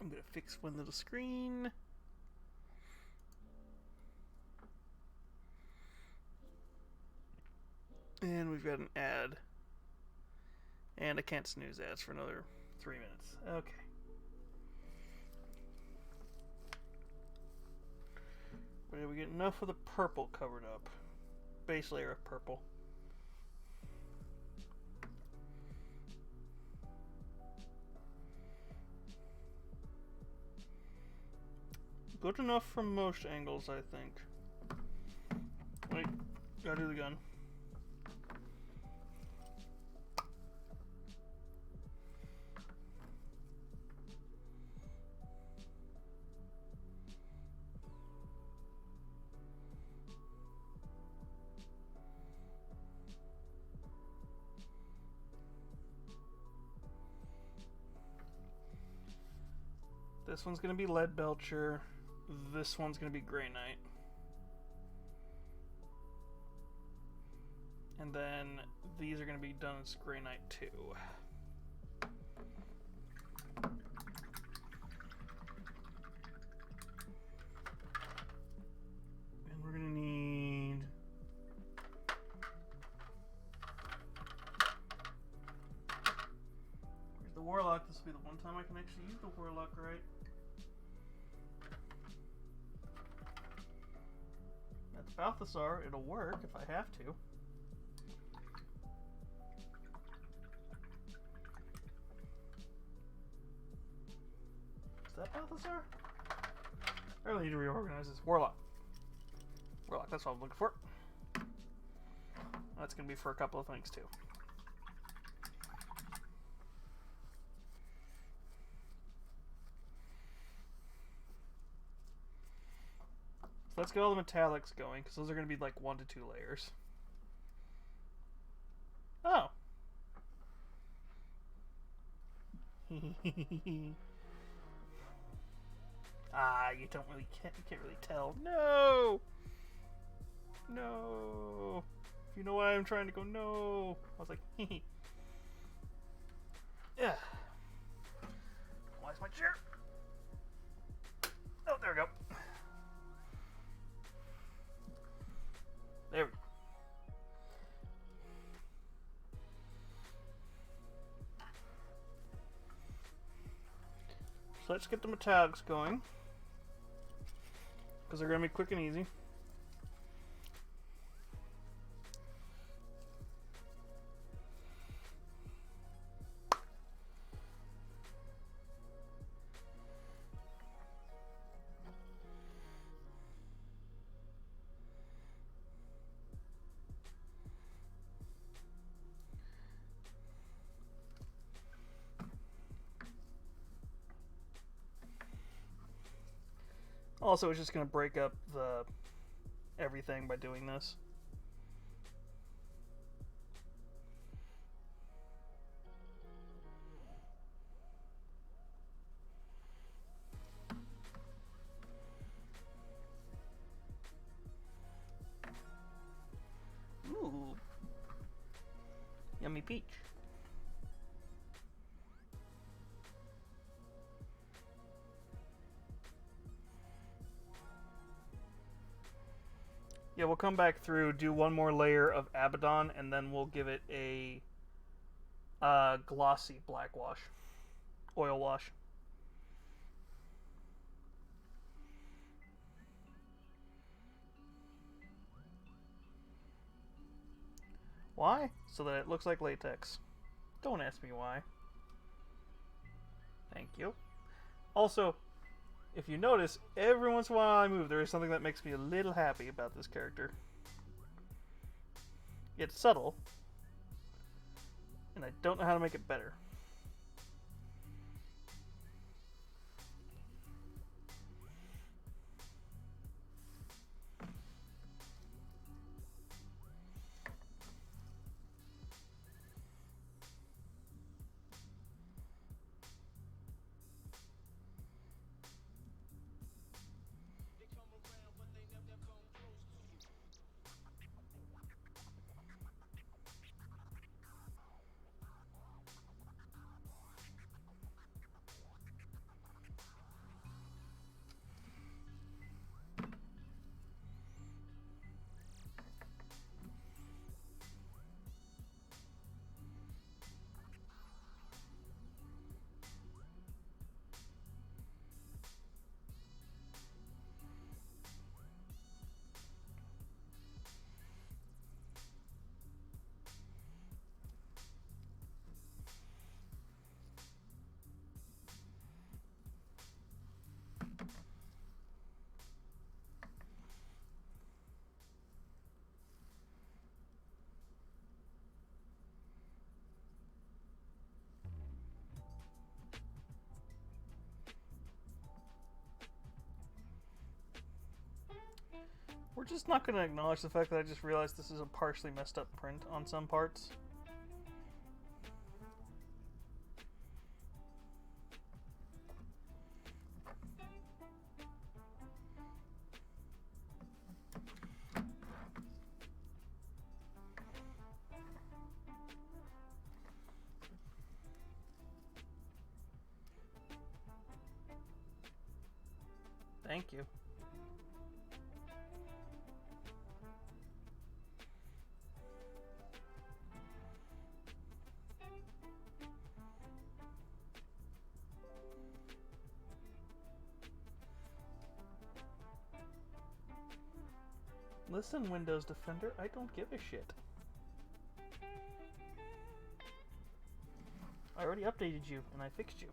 gonna fix one little screen. And we've got an ad. And I can't snooze ads for another 3 minutes. Okay. But did we get enough of the purple covered up? Base layer of purple. Good enough from most angles, I think. Wait, gotta do the gun. This one's gonna be Lead Belcher. This one's gonna be Grey Knight. And then these are gonna be done as Grey Knight 2. And we're gonna need... Where's the Warlock? This will be the one time I can actually use the Warlock, right? That's Balthasar. It'll work if I have to. Is that Balthasar? I really need to reorganize this. Warlock. Warlock, that's what I'm looking for. That's going to be for a couple of things, too. So let's get all the metallics going, because those are going to be like 1 to 2 layers. Oh. Ah, you can't really tell. No! No! If you know why I'm trying to go, no! I was like, hee. Yeah. Why is my chair? Oh, there we go. There we go. So let's get the metallics going, because they're going to be quick and easy. Also, it's just going to break up the everything by doing this. Ooh. Yummy peach. Yeah, we'll come back through, do one more layer of Abaddon, and then we'll give it a glossy black wash. Oil wash. Why? So that it looks like latex. Don't ask me why. Thank you. Also, if you notice, every once in a while I move, there is something that makes me a little happy about this character. It's subtle, and I don't know how to make it better. We're just not going to acknowledge the fact that I just realized this is a partially messed up print on some parts. Thank you. Listen, Windows Defender, I don't give a shit. I already updated you, and I fixed you.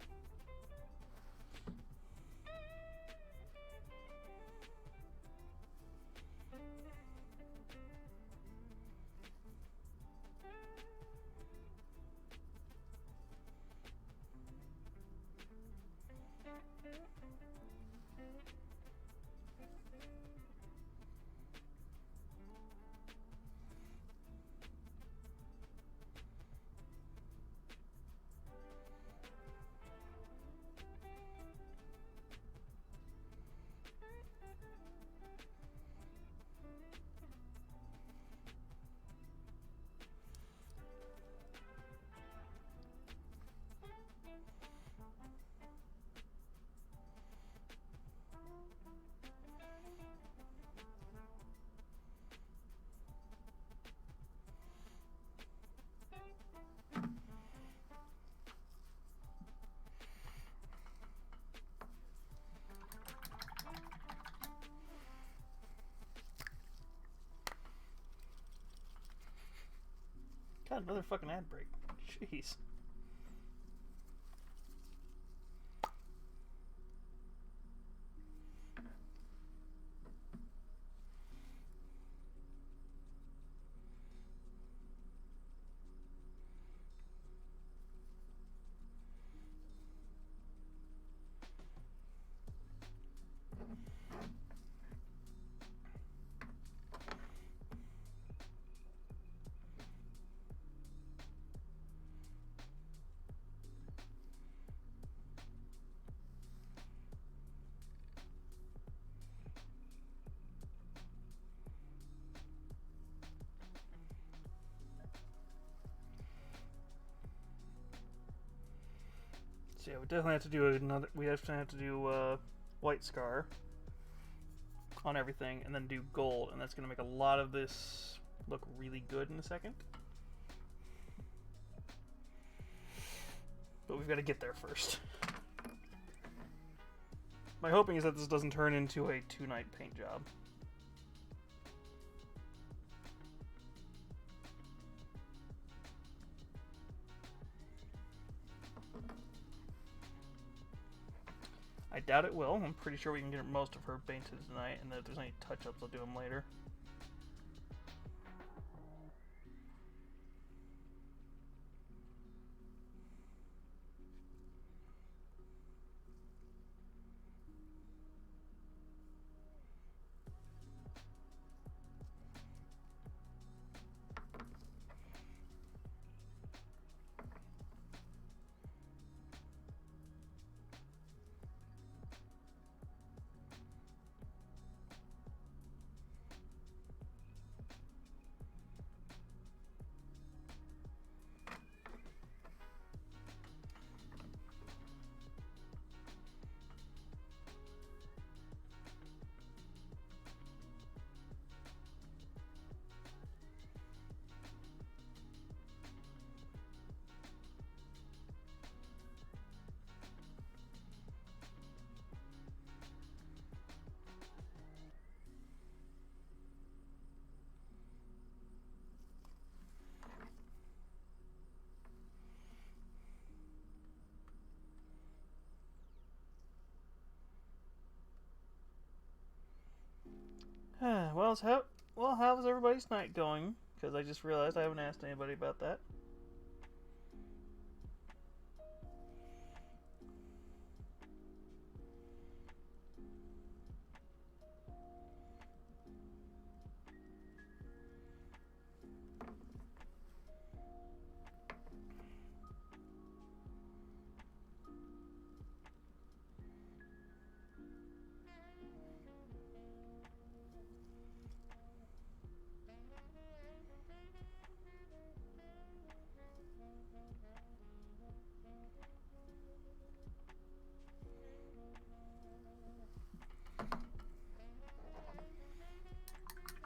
God, another fucking ad break. Jeez. So yeah, we definitely have to do another. We definitely have to do white scar on everything, and then do gold, and that's gonna make a lot of this look really good in a second. But we've got to get there first. My hoping is that this doesn't turn into a 2-night paint job. I doubt it will. I'm pretty sure we can get most of her painted tonight, and if there's any touch-ups, I'll do them later. Well, how's everybody's night going? Because I just realized I haven't asked anybody about that.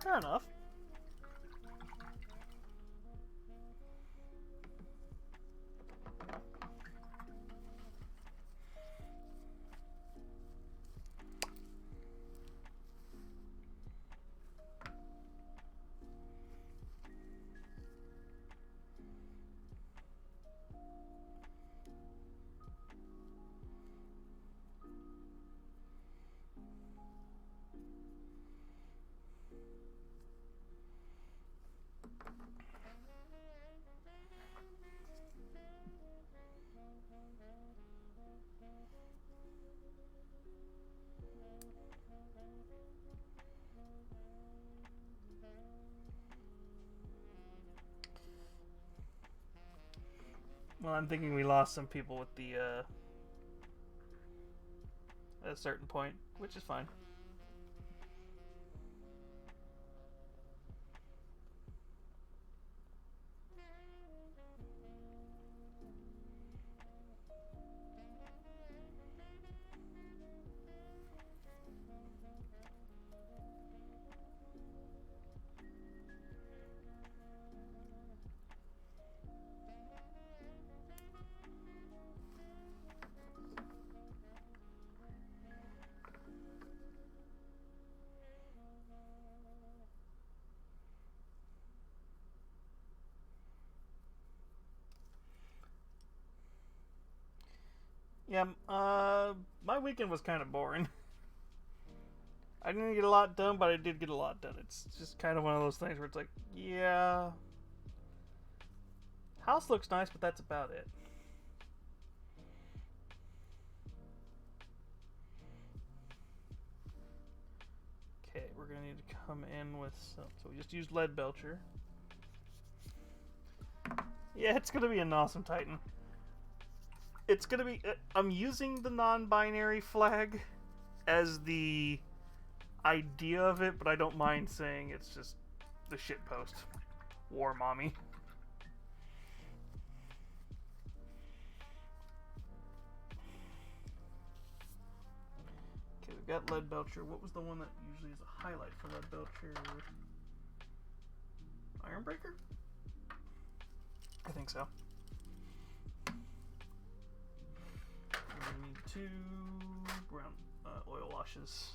Fair enough. Well, I'm thinking we lost some people with the, at a certain point, which is fine. Yeah, my weekend was kind of boring. I didn't get a lot done, but I did get a lot done. It's just kind of one of those things where it's like, yeah, house looks nice, but that's about it. Okay, we're gonna need to come in with some. So we just used lead belcher. Yeah, it's gonna be an awesome Titan. It's gonna be. I'm using the non-binary flag as the idea of it, but I don't mind saying it's just the shitpost. War mommy. Okay, we've got lead belcher. What was the one that usually is a highlight for lead belcher? Ironbreaker? I think so. We need 2 brown oil washes.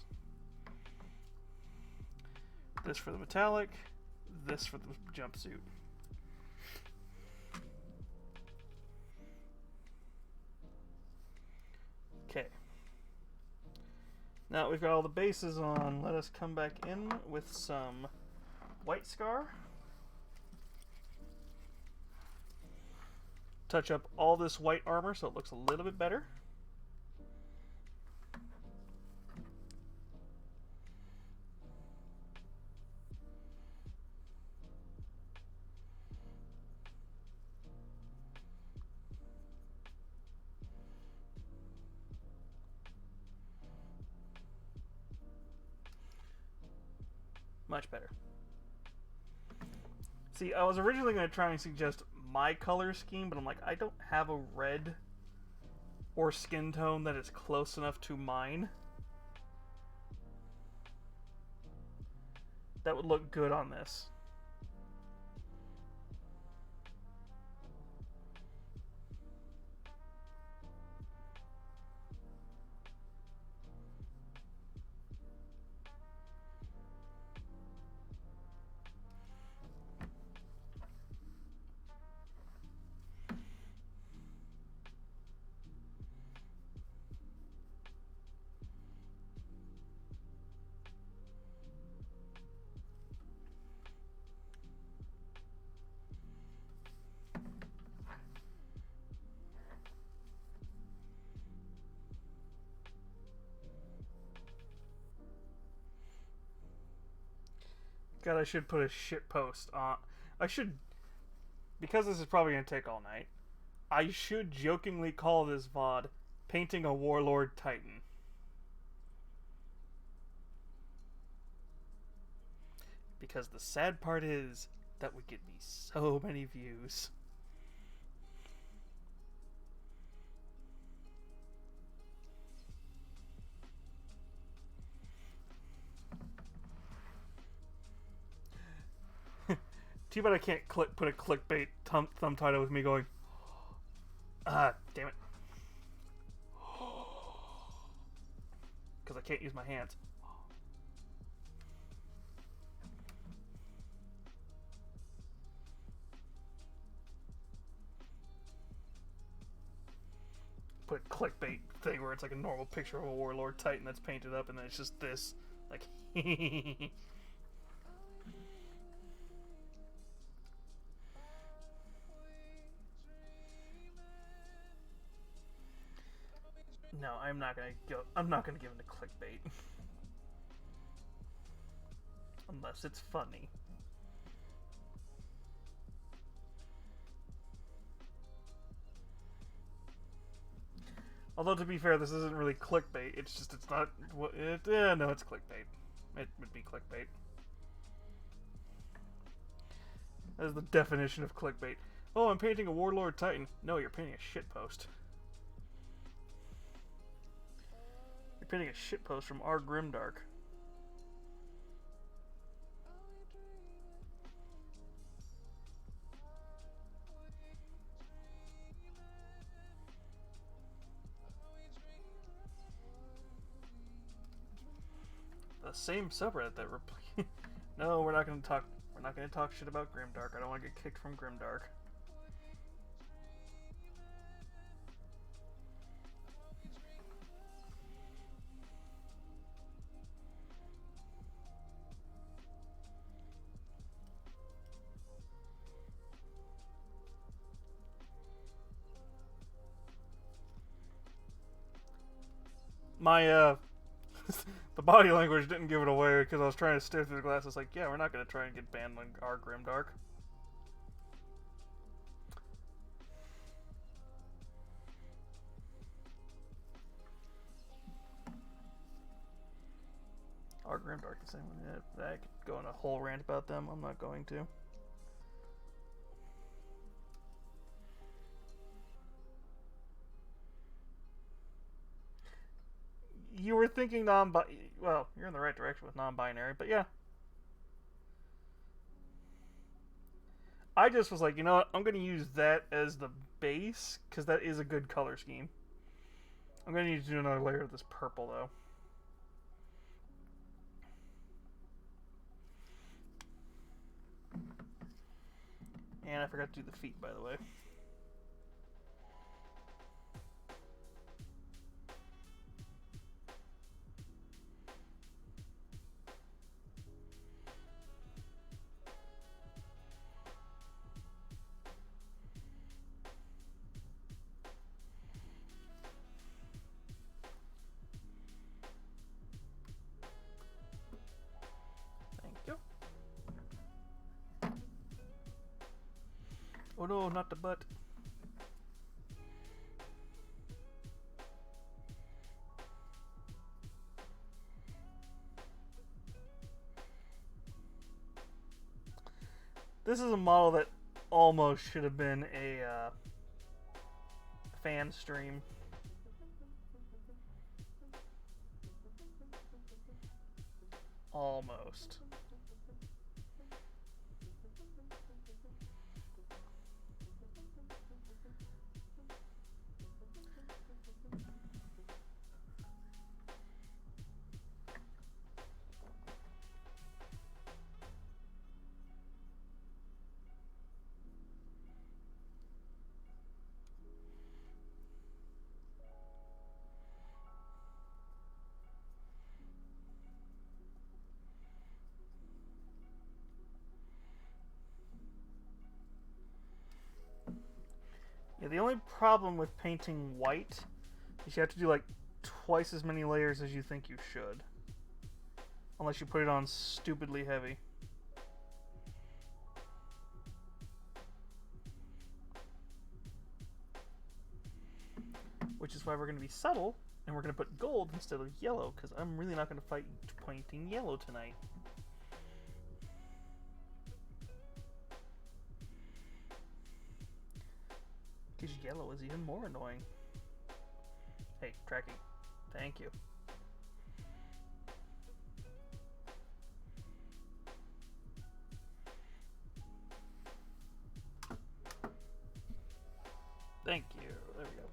This for the metallic, this for the jumpsuit. Okay. Now that we've got all the bases on, let us come back in with some white scar. Touch up all this white armor so it looks a little bit better. Much better. See, I was originally going to try and suggest my color scheme, but I'm like, I don't have a red or skin tone that is close enough to mine that would look good on this. God, I should put a shit post on. I should, because this is probably going to take all night, I should jokingly call this VOD Painting a Warlord Titan. Because the sad part is that would get me so many views. Too bad I can't put a clickbait thumb title with me going, damn it. Because I can't use my hands. Put a clickbait thing where it's like a normal picture of a Warlord Titan that's painted up and then it's just this. Like, no, I'm not gonna give it a clickbait. Unless it's funny. Although, to be fair, this isn't really clickbait. It's just, it's not... no, it's clickbait. It would be clickbait. That is the definition of clickbait. Oh, I'm painting a Warlord Titan. No, you're painting a shitpost. You're painting a shitpost from our Grimdark. The same subreddit that No, we're not gonna talk shit about Grimdark. I don't want to get kicked from Grimdark. My the body language didn't give it away because I was trying to stare through the glass. It's like, yeah, we're not gonna try and get banned on our Grimdark. Our Grimdark, the same one. Yeah, I could go on a whole rant about them. I'm not going to. You were thinking well, you're in the right direction with non-binary, but yeah. I just was like, you know what? I'm going to use that as the base, because that is a good color scheme. I'm going to need to do another layer of this purple, though. And I forgot to do the feet, by the way. Thank you. Oh no, not the butt. This is a model that almost should have been a fan stream. Almost. Yeah, the only problem with painting white is you have to do like twice as many layers as you think you should. Unless you put it on stupidly heavy. Which is why we're going to be subtle, and we're going to put gold instead of yellow, because I'm really not going to fight painting yellow tonight. Because yellow is even more annoying. Hey, tracking. Thank you. Thank you. There we go.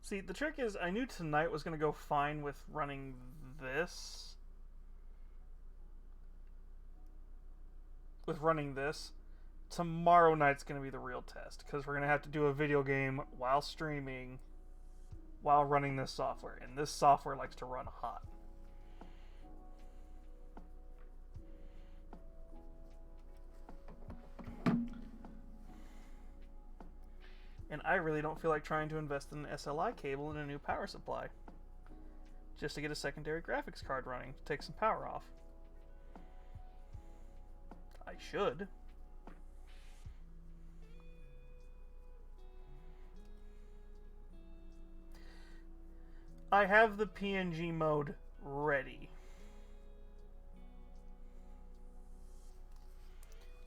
See, the trick is, I knew tonight was going to go fine with running this. Tomorrow night's going to be the real test, because we're going to have to do a video game while streaming, while running this software. And this software likes to run hot. And I really don't feel like trying to invest in an SLI cable and a new power supply. Just to get a secondary graphics card running to take some power off. I should. I have the PNG mode ready.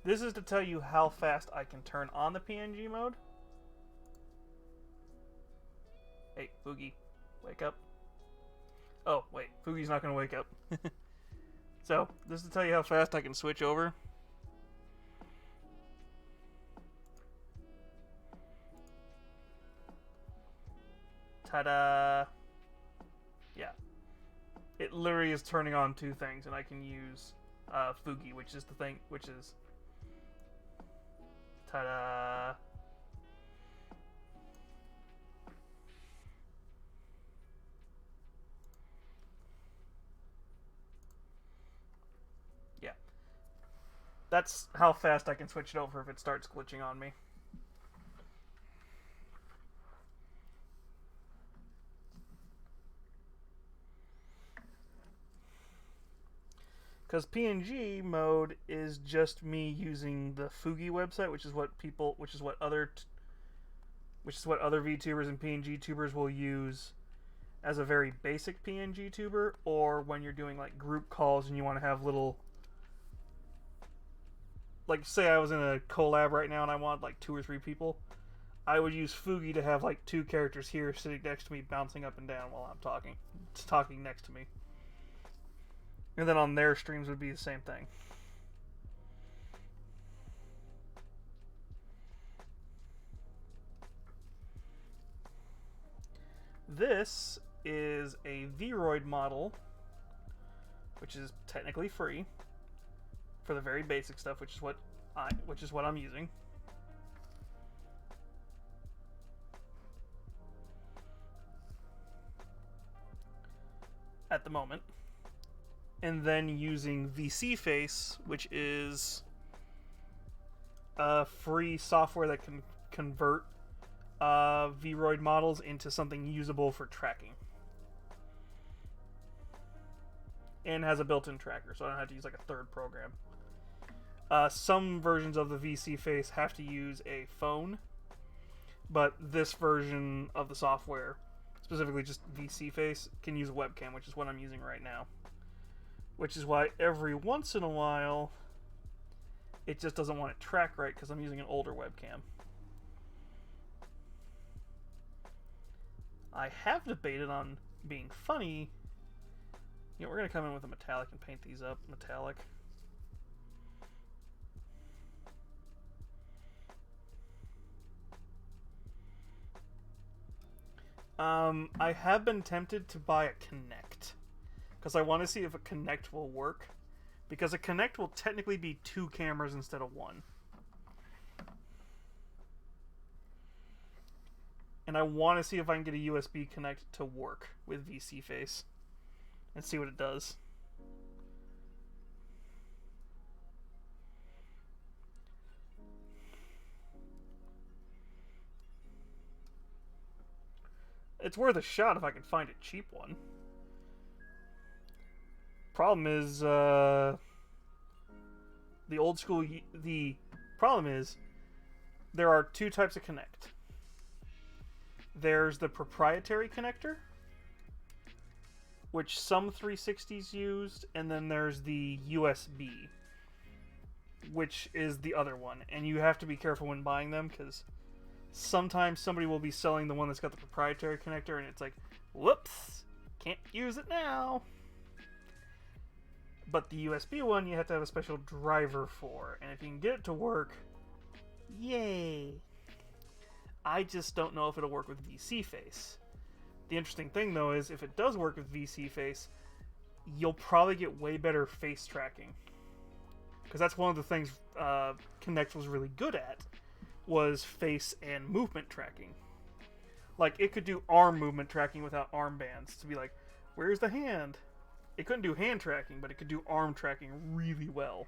This is to tell you how fast I can turn on the PNG mode. Hey, Foogie, wake up. Oh, wait, Foogie's not going to wake up. So, this is to tell you how fast I can switch over. Ta-da! it literally is turning on two things, and I can use Fugi, which is the thing, which is... Ta-da! Yeah. That's how fast I can switch it over if it starts glitching on me. Because PNG mode is just me using the Fugi website, which is what other VTubers and PNG tubers will use as a very basic PNG tuber, or when you're doing like group calls and you want to have little, like say I was in a collab right now and I want like 2 or 3 people, I would use Fugi to have like 2 characters here sitting next to me bouncing up and down while I'm talking next to me. And then on their streams would be the same thing. This is a Vroid model, which is technically free for the very basic stuff, which is what I'm using. At the moment. And then using VC Face, which is a free software that can convert Vroid models into something usable for tracking. And has a built-in tracker, so I don't have to use like a third program. Some versions of the VC Face have to use a phone, but this version of the software, specifically just VC Face, can use a webcam, which is what I'm using right now. Which is why every once in a while, it just doesn't want to track right because I'm using an older webcam. I have debated on being funny. You know, we're going to come in with a metallic and paint these up metallic. I have been tempted to buy a Kinect, because I want to see if a Kinect will work. Because a Kinect will technically be 2 cameras instead of 1. And I want to see if I can get a USB Kinect to work with VC Face. And see what it does. It's worth a shot if I can find a cheap one. Problem is, the old school... The problem is, there are 2 types of Kinect. There's the proprietary connector, which some 360s used, and then there's the USB, which is the other one. And you have to be careful when buying them, because sometimes somebody will be selling the one that's got the proprietary connector, and it's like, whoops, can't use it now. But the USB one, you have to have a special driver for. And if you can get it to work, yay. I just don't know if it'll work with VC Face. The interesting thing, though, is if it does work with VC Face, you'll probably get way better face tracking. Because that's one of the things Kinect was really good at, was face and movement tracking. Like, it could do arm movement tracking without armbands. To be like, where's the hand? It couldn't do hand tracking, but it could do arm tracking really well.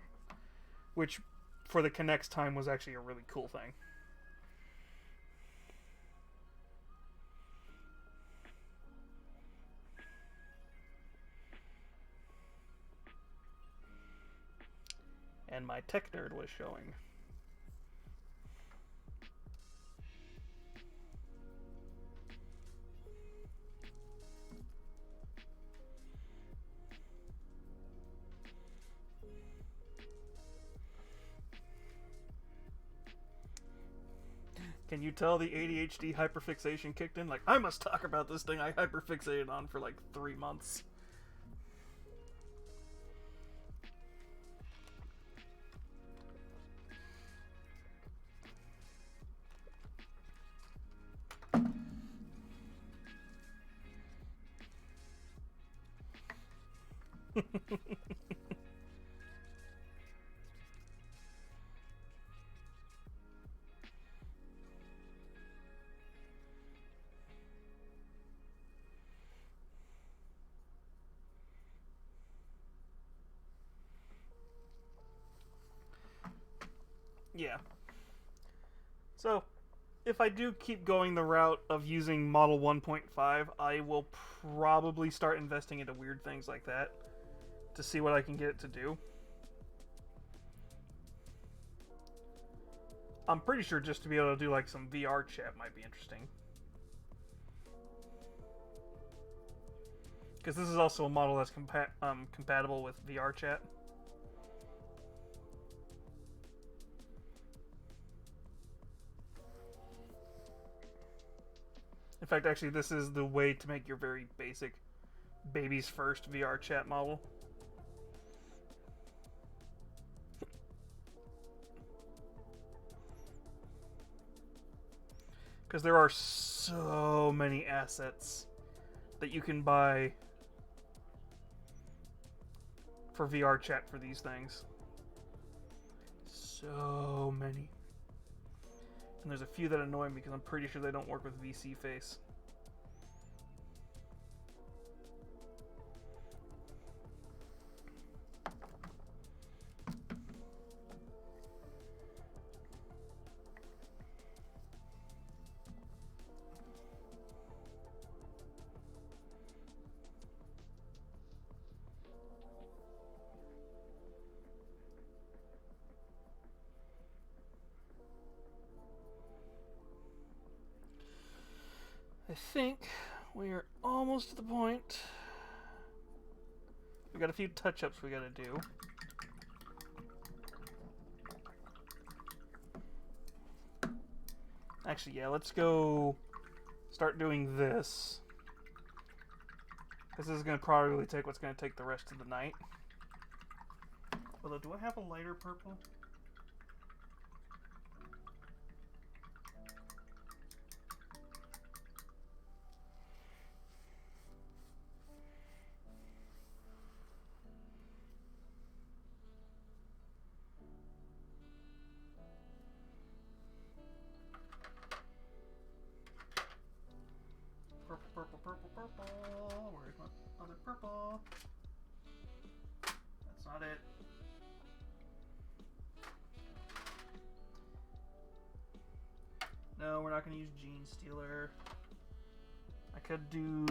Which, for the Kinect's time, was actually a really cool thing. And my tech nerd was showing. Can you tell the ADHD hyperfixation kicked in? Like, I must talk about this thing I hyperfixated on for like 3 months. Yeah. So, if I do keep going the route of using Model 1.5, I will probably start investing into weird things like that to see what I can get it to do. I'm pretty sure just to be able to do like some VR chat might be interesting. Because this is also a model that's compatible with VR chat. In fact, actually, this is the way to make your very basic baby's first VR chat model. Because there are so many assets that you can buy for VR chat for these things. So many. And there's a few that annoy me because I'm pretty sure they don't work with VC Face. I think we are almost to the point. We got a few touch-ups we gotta do. Actually, yeah, let's go start doing this. Because this is going to probably take what's going to take the rest of the night. Although, do I have a lighter purple? Purple, purple, purple, purple. Where's my other purple? That's not it. No, we're not going to use Gene Stealer. I could do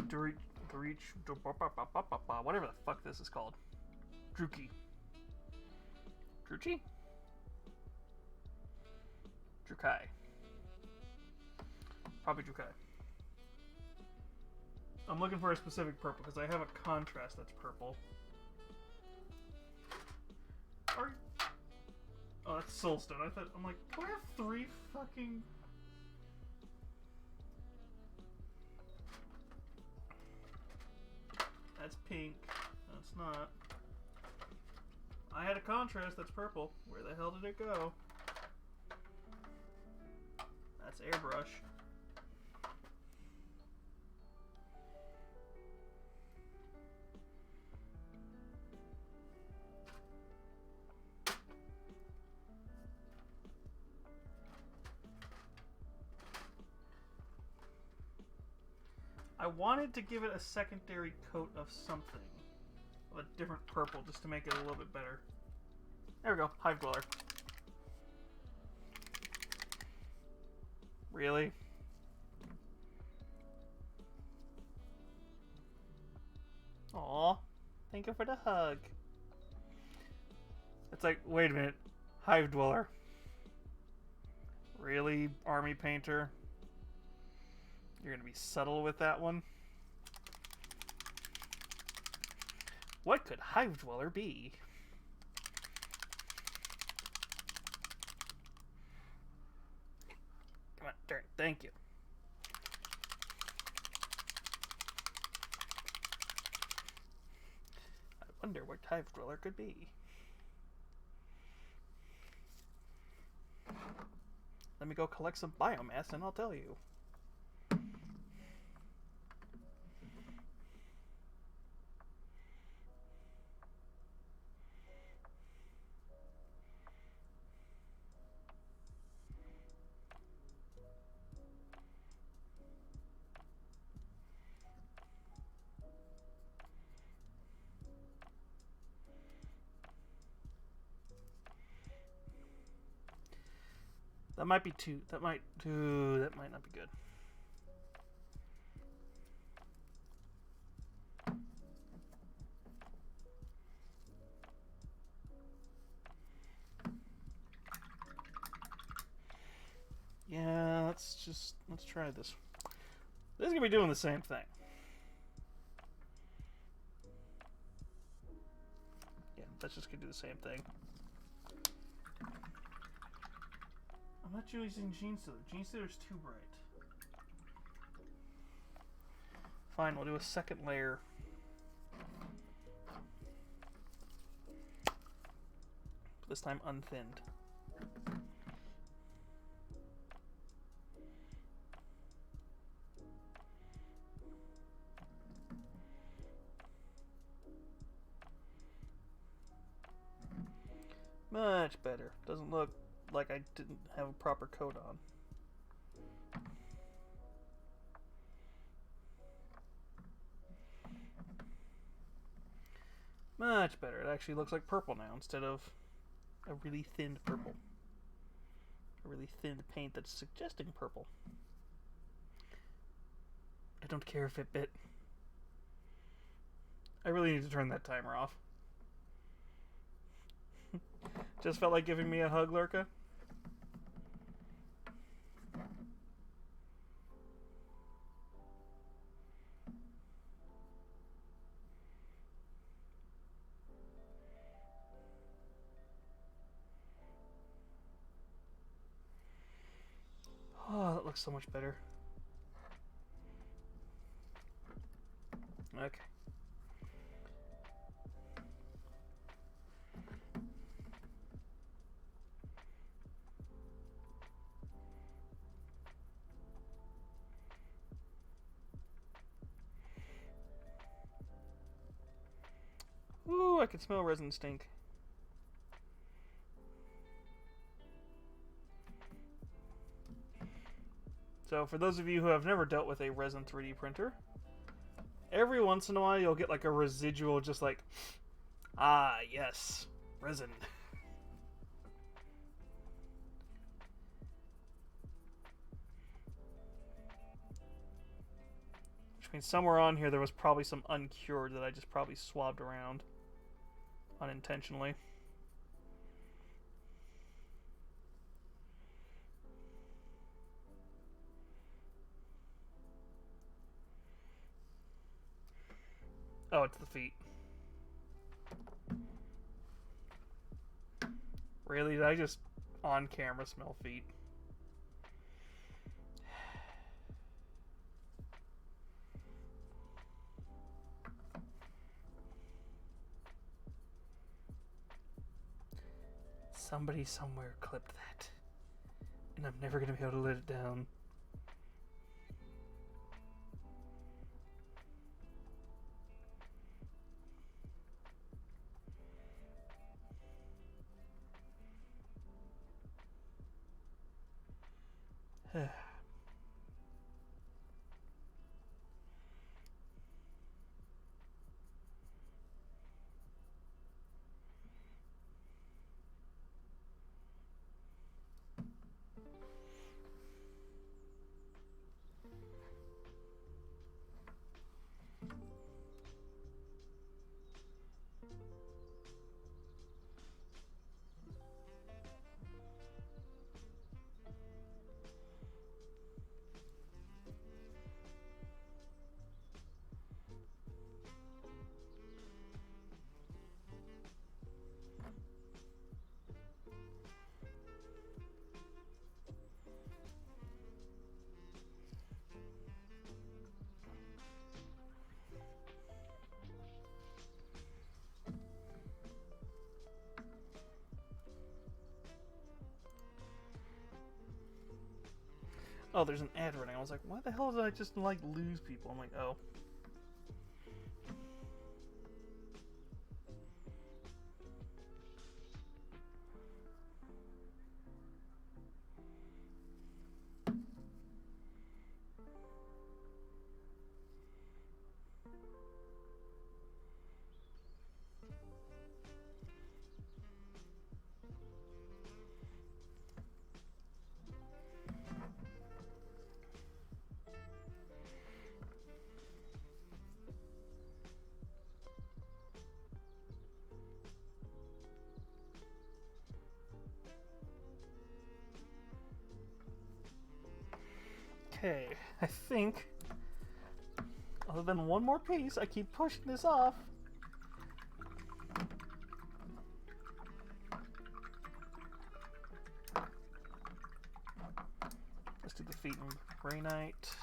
whatever the fuck this is called. Druki. Druchi? Drukai. Probably Drukai. I'm looking for a specific purple because I have a contrast that's purple. Oh, that's Soulstone. I'm like, do I have 3 fucking... That's pink. No, it's not. I had a contrast that's purple. Where the hell did it go? That's airbrush. I wanted to give it a secondary coat of something. Of a different purple, just to make it a little bit better. There we go. Hive Dweller. Really? Aw. Thank you for the hug. It's like, wait a minute. Hive Dweller. Really, Army Painter? You're gonna be subtle with that one? What could Hive Dweller be? Come on, turn. Thank you. I wonder what Hive Dweller could be. Let me go collect some biomass and I'll tell you. That might be too. That might not be good. Yeah, let's try this. This is gonna be doing the same thing. Yeah, that's just gonna do the same thing. I'm not using Gene Stealer. Gene Stealer's too bright. Fine, we'll do a second layer. This time unthinned. Much better. Doesn't look like I didn't have a proper coat on. Much better. It actually looks like purple now instead of a really thinned purple. A really thinned paint that's suggesting purple. I don't care if it bit. I really need to turn that timer off. Just felt like giving me a hug, Lurka. Oh, that looks so much better. Okay. Ooh, I can smell resin stink. So for those of you who have never dealt with a resin 3D printer, every once in a while you'll get like a residual just like, ah, yes, resin. Which means somewhere on here there was probably some uncured that I just probably swabbed around unintentionally. Oh, it's the feet. Really? Did I just on camera smell feet? Somebody somewhere clipped that. And I'm never going to be able to let it down. Oh, there's an ad running. I was like, why the hell did I just, like, lose people? I'm like, oh. Okay, I think, other than one more piece, I keep pushing this off. Let's do the feet and granite.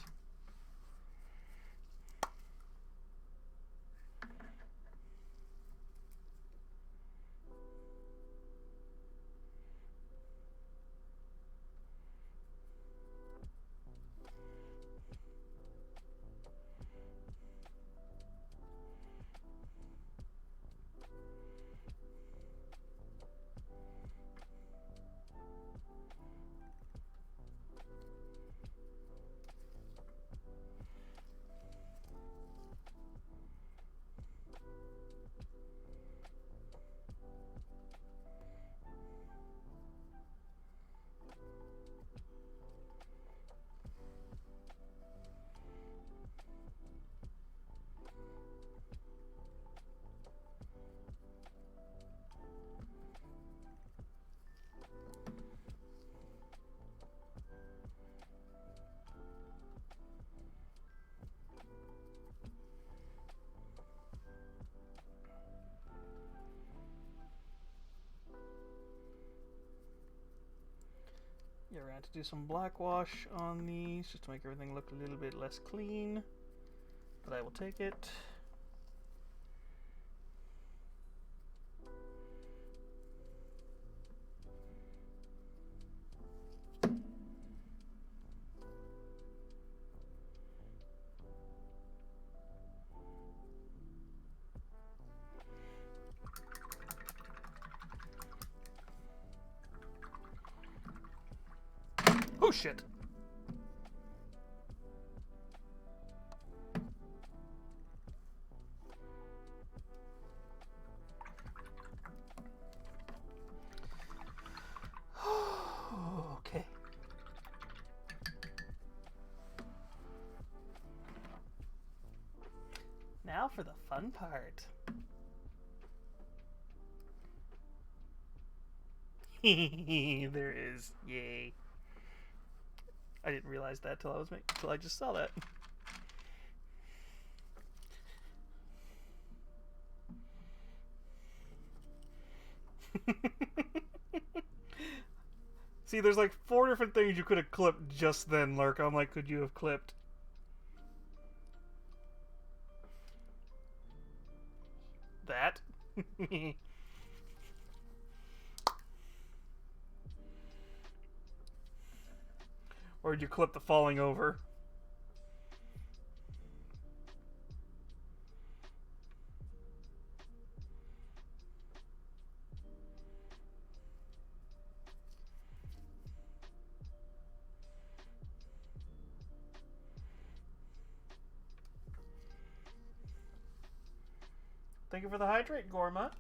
Yeah, we're going to do some black wash on these just to make everything look a little bit less clean, but I will take it. Oh shit! Okay. Now for the fun part. There is. Yay. I didn't realize that till I just saw that. See, there's like 4 different things you could have clipped just then, Lurk. I'm like, could you have clipped? That? Or did you clip the falling over? Thank you for the hydrate, Gorma.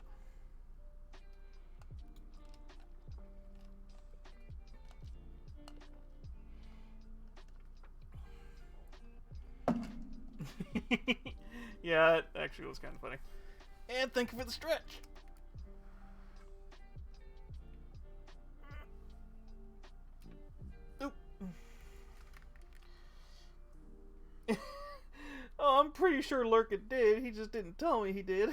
Yeah, it actually was kind of funny. And thank you for the stretch. Oop. Oh, I'm pretty sure Lurk did. He just didn't tell me he did.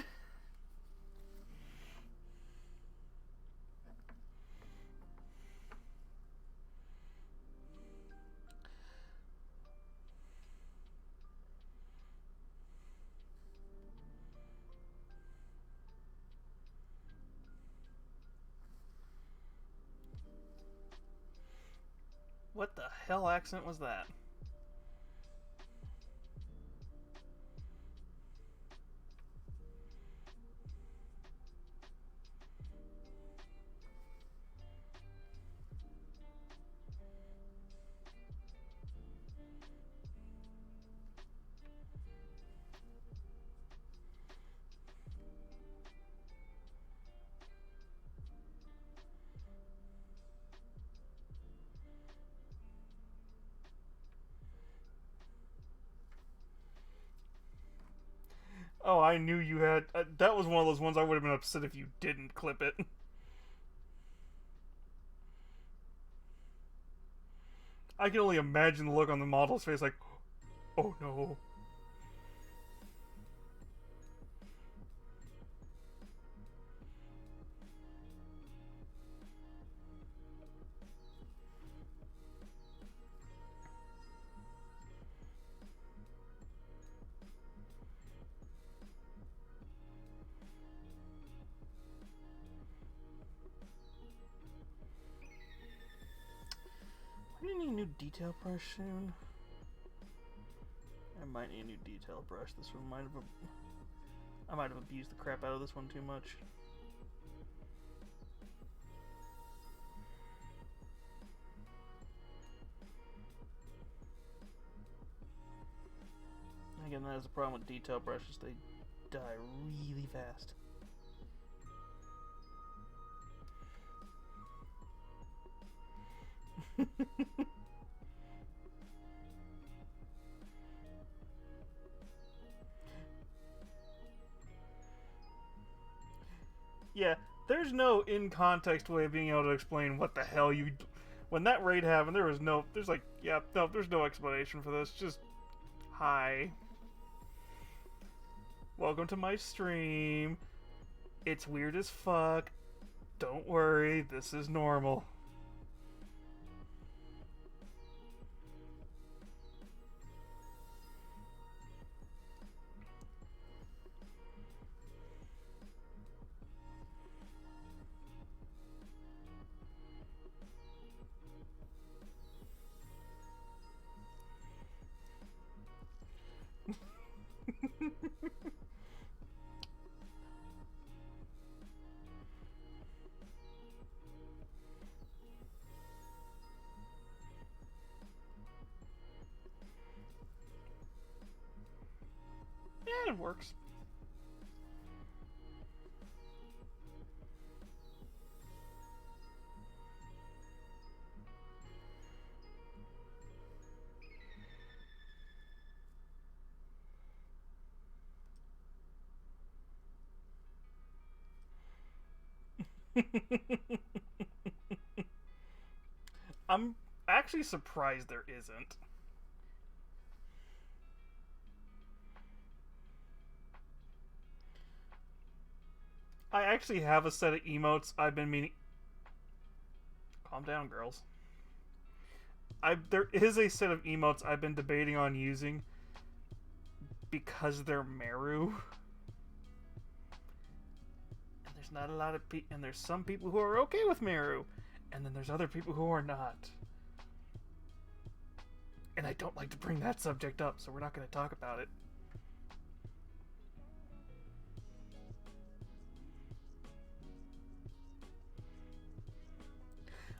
What the hell accent was that? Oh, I knew you had... that was one of those ones I would have been upset if you didn't clip it. I can only imagine the look on the model's face like, oh no. I need a new detail brush soon. I might need a new detail brush. This one might have... I might have abused the crap out of this one too much. Again, that is the problem with detail brushes. They die really fast. Yeah, there's no in-context way of being able to explain what the hell you... When that raid happened, there was no... There's like, yeah, no, there's no explanation for this. Just, hi. Welcome to my stream. It's weird as fuck. Don't worry, this is normal. Yeah, it works. I'm actually surprised there isn't. I actually have a set of emotes I've been meaning... Calm down, girls. There is a set of emotes I've been debating on using because they're Meru. And there's not a lot of people... And there's some people who are okay with Meru. And then there's other people who are not. And I don't like to bring that subject up, so we're not going to talk about it.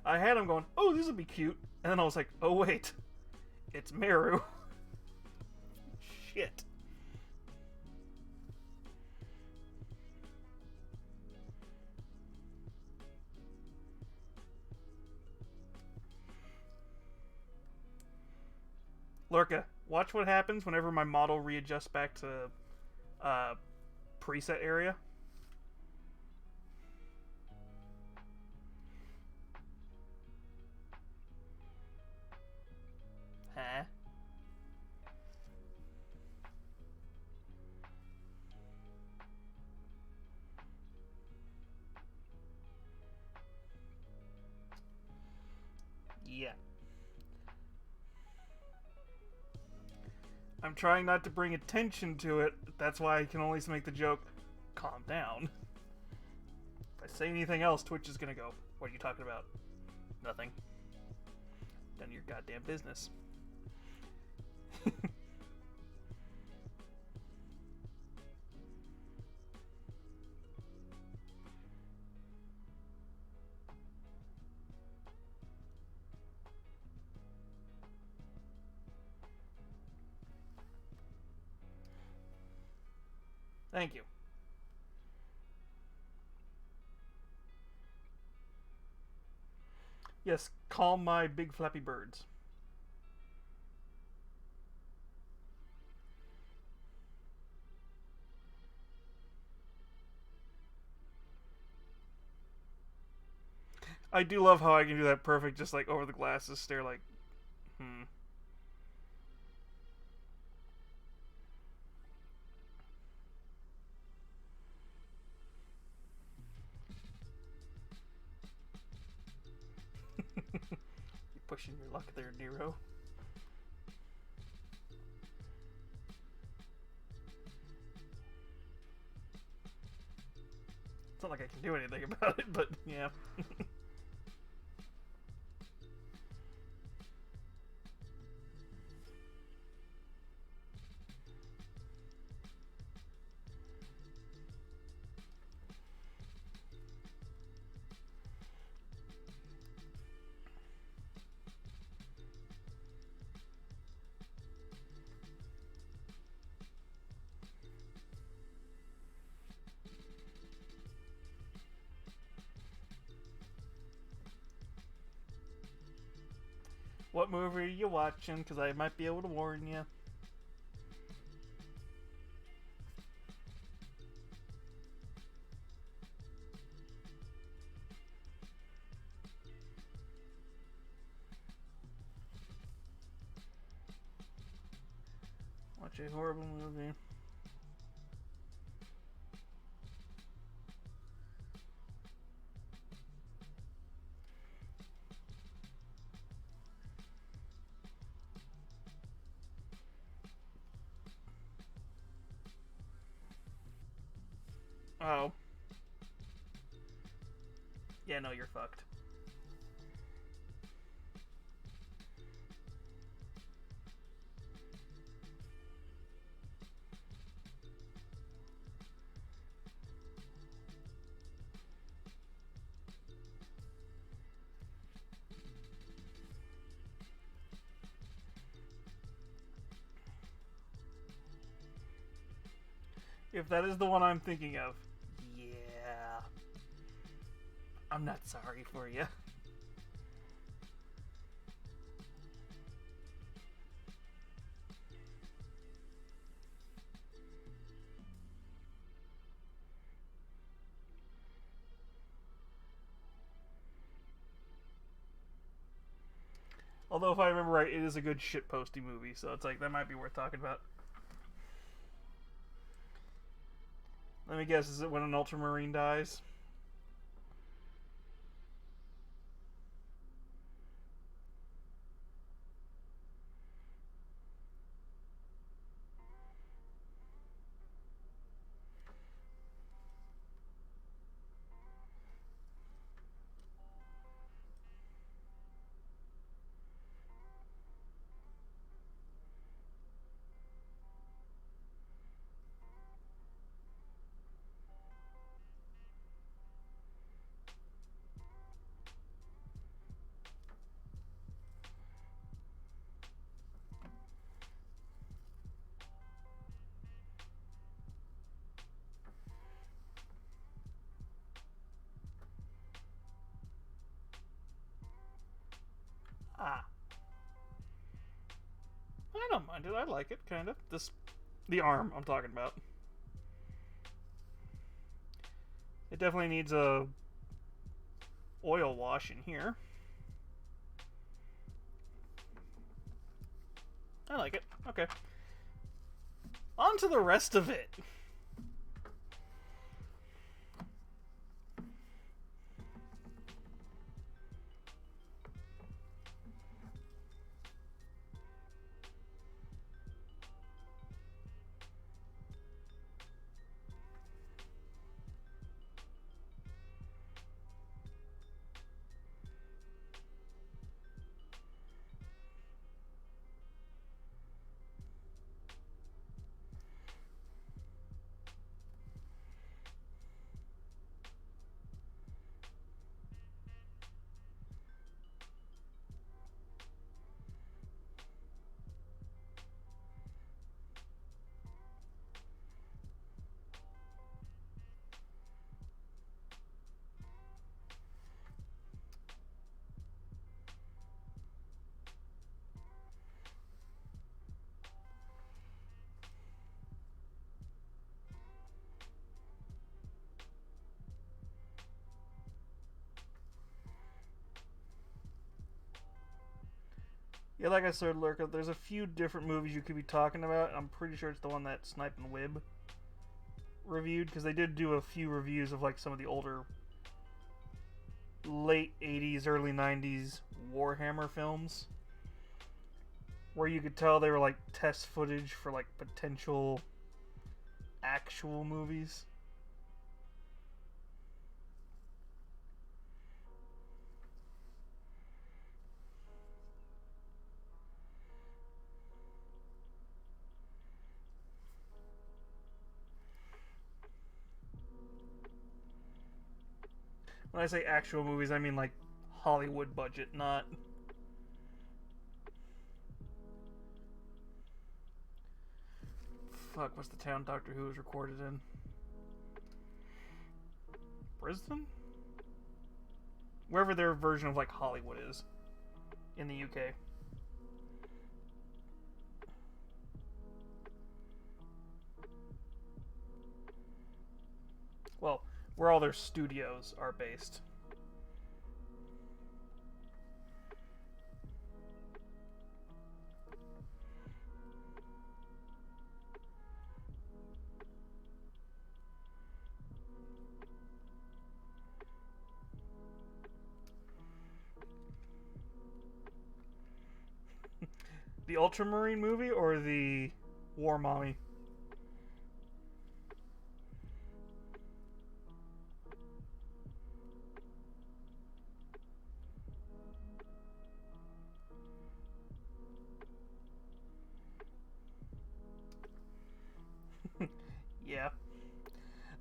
I had him going, oh, this will be cute. And then I was like, oh, wait. It's Meru. Shit. Lurka, watch what happens whenever my model readjusts back to preset area. Huh? Yeah. I'm trying not to bring attention to it. That's why I can only make the joke, calm down. If I say anything else, Twitch is gonna go, what are you talking about? Nothing. None of your goddamn business. Thank you. Yes, calm my big flappy birds. I do love how I can do that perfect, just like over the glasses stare like... pushing your luck there, Nero. It's not like I can do anything about it, but yeah. What movie are you watching? Because I might be able to warn you. Watch a horrible movie. Oh. Yeah, no, you're fucked. If that is the one I'm thinking of, yeah. I'm not sorry for you. Although, if I remember right, it is a good shitposty movie, so it's like, that might be worth talking about. Let me guess, is it when an Ultramarine dies? Ah. I don't mind it. I like it, kind of. The arm I'm talking about. It definitely needs a oil wash in here. I like it. Okay. On to the rest of it. Yeah, like I said, Lurka, there's a few different movies you could be talking about. I'm pretty sure it's the one that Snipe and Wib reviewed, because they did do a few reviews of like some of the older late 80s, early 90s Warhammer films, where you could tell they were like test footage for like potential actual movies. When I say actual movies, I mean like Hollywood budget, not... Fuck, what's the town Doctor Who was recorded in? Brisbane? Wherever their version of like Hollywood is in the UK. Well, where all their studios are based. The Ultramarine movie or the War Mommy? Yeah.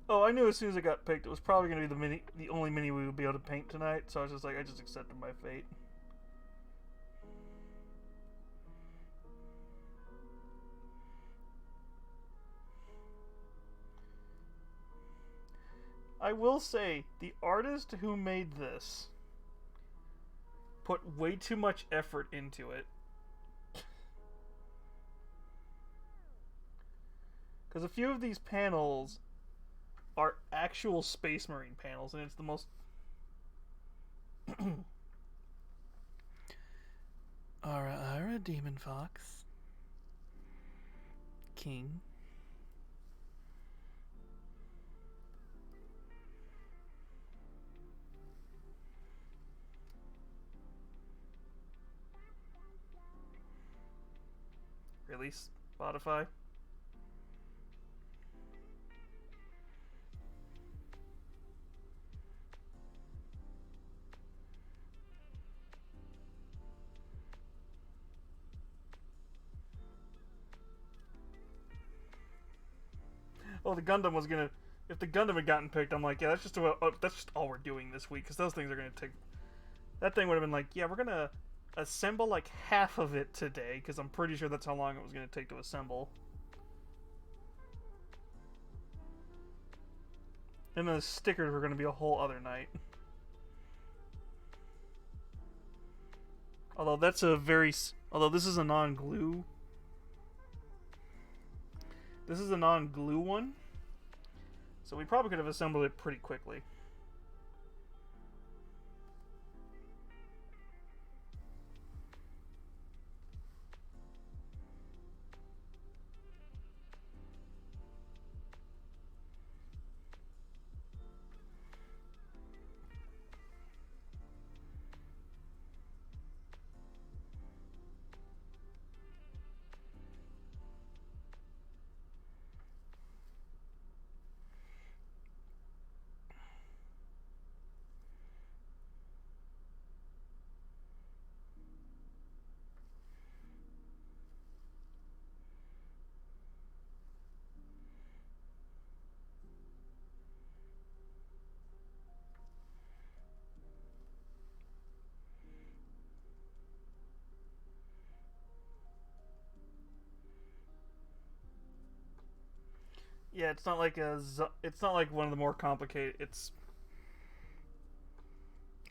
Oh, I knew as soon as it got picked, it was probably going to be the only mini we would be able to paint tonight. So I was just like, I just accepted my fate. I will say, the artist who made this put way too much effort into it. Because a few of these panels are actual Space Marine panels, and it's the most... Ara, Demon Fox. King. Release Spotify. Oh, the Gundam was gonna... If the Gundam had gotten picked, I'm like, yeah, that's just all we're doing this week, because those things are gonna take... That thing would have been like, yeah, we're gonna assemble like half of it today, because I'm pretty sure that's how long it was gonna take to assemble. And then the stickers were gonna be a whole other night. Although that's a very... Although this is a non-glue... This is a non-glue one. So we probably could have assembled it pretty quickly. Yeah, it's not like it's not like one of the more complicated. It's...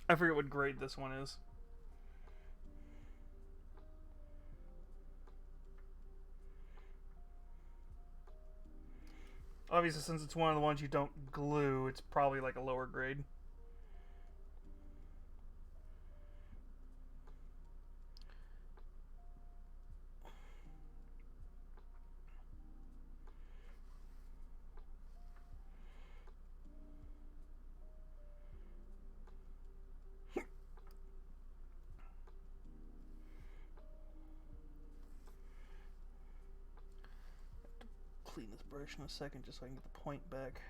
I forget what grade this one is. Obviously, since it's one of the ones you don't glue, it's probably like a lower grade. clean this brush in a second just so I can get the point back.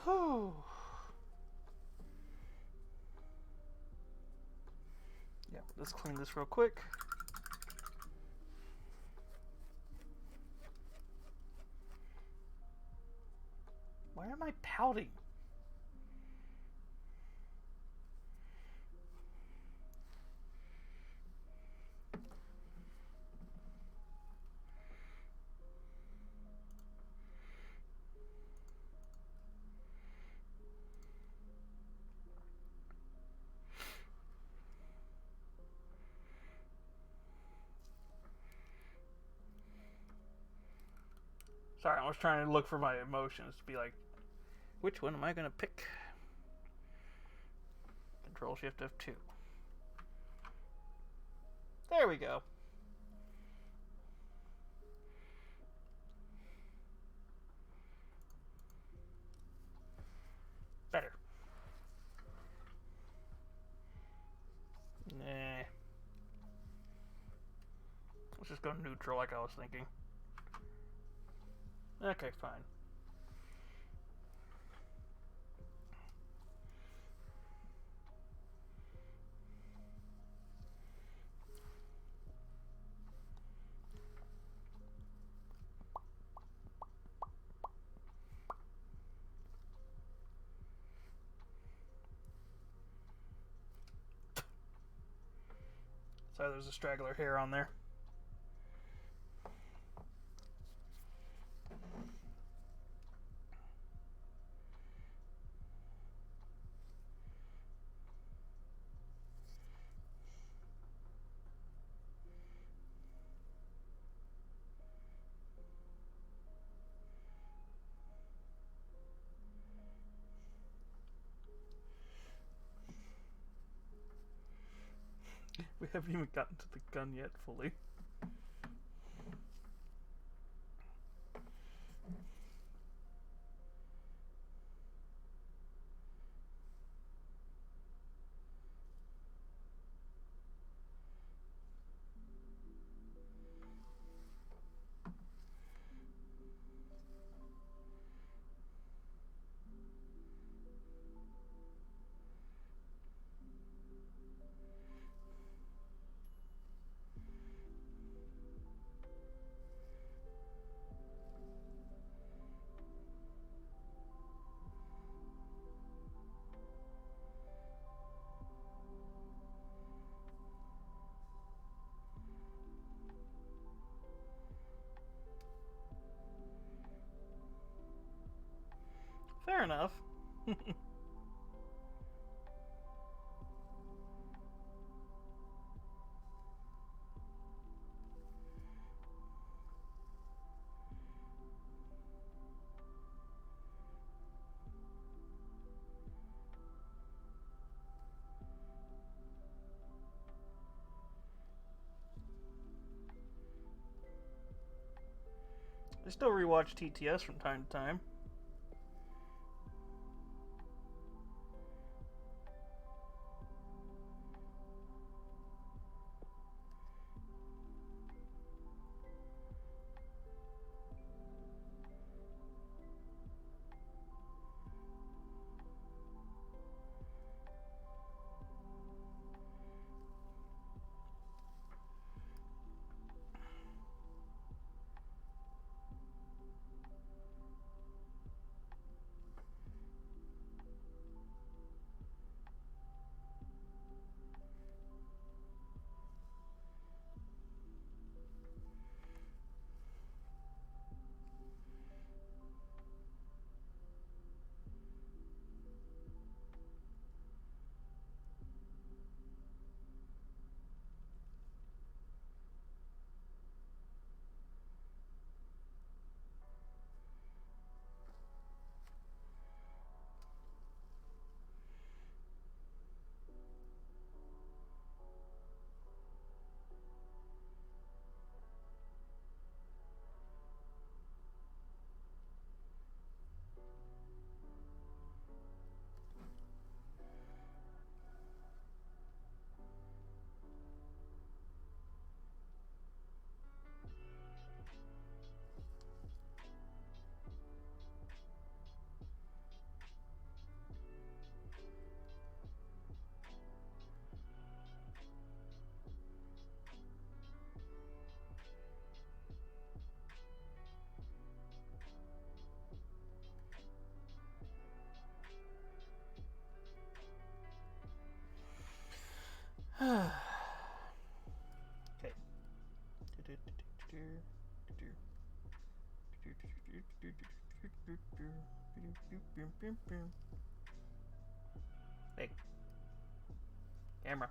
Whew. Yeah, let's clean this real quick. Why am I pouting? Sorry, I was trying to look for my emotions to be like, which one am I going to pick? Control Shift F2. There we go. Better. Nah. Let's just go neutral like I was thinking. Okay, fine. Sorry, there's a straggler hair on there. We haven't even gotten to the gun yet fully. Fair enough. I still rewatch TTS from time to time. Okay. Hey. Camera.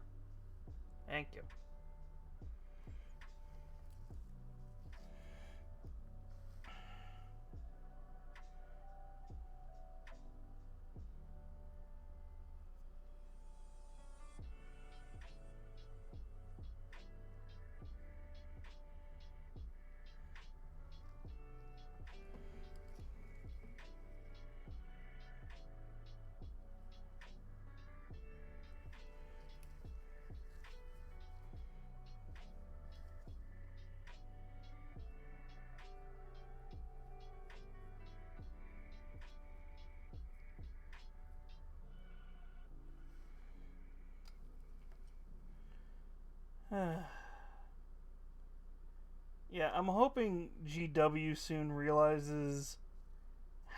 Thank you. Yeah, I'm hoping GW soon realizes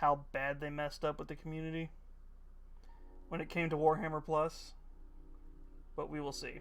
how bad they messed up with the community when it came to Warhammer Plus, but we will see.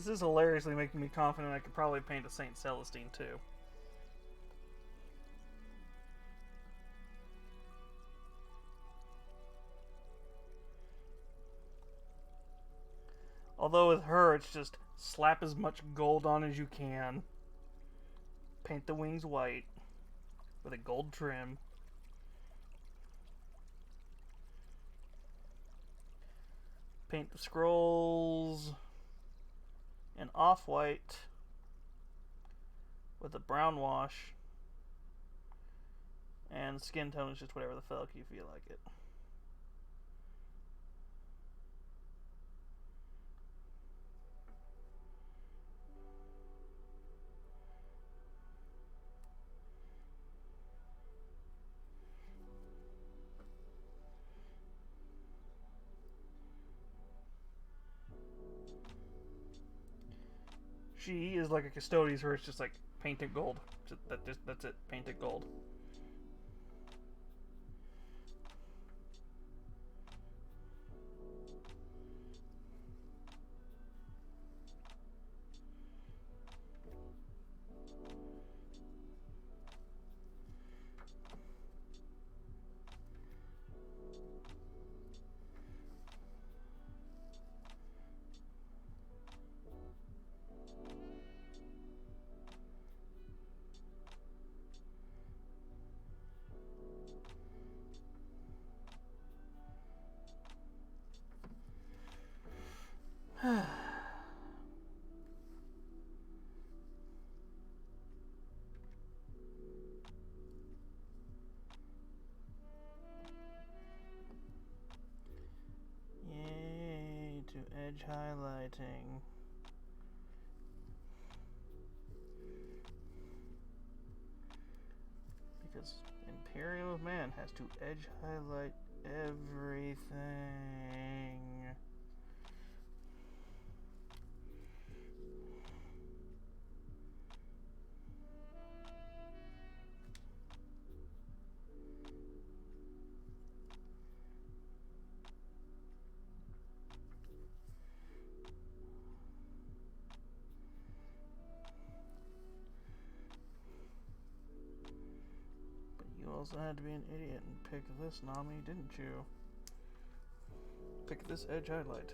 This is hilariously making me confident I could probably paint a Saint Celestine too. Although with her, it's just slap as much gold on as you can. Paint the wings white with a gold trim. Paint the scrolls in off-white with a brown wash. And skin tone is just whatever the fuck you feel like it. She is like a Custodes where it's just like paint it gold. That's it. Paint it gold. Yay to edge highlighting. Because Imperial of Man has to edge highlight everything. You also had to be an idiot and pick this, Nami, didn't you? Pick this edge highlight.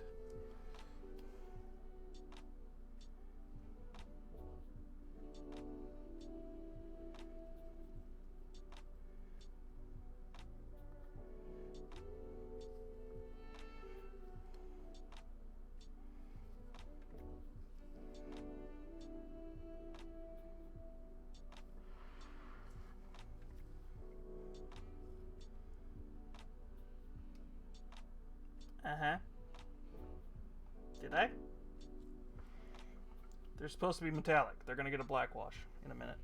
Uh-huh. Did I? They're supposed to be metallic. They're gonna get a black wash in a minute.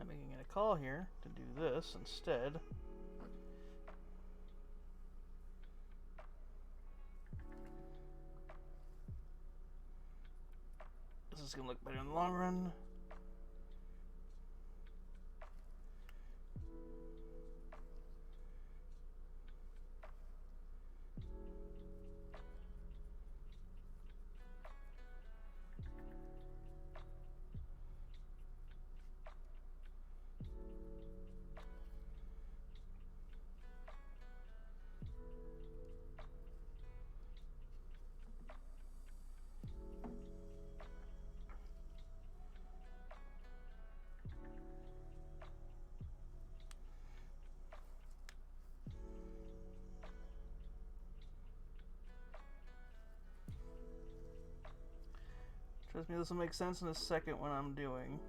I'm making a call here to do this instead. This is gonna look better in the long run. Trust me, this will make sense in a second what I'm doing.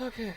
Okay.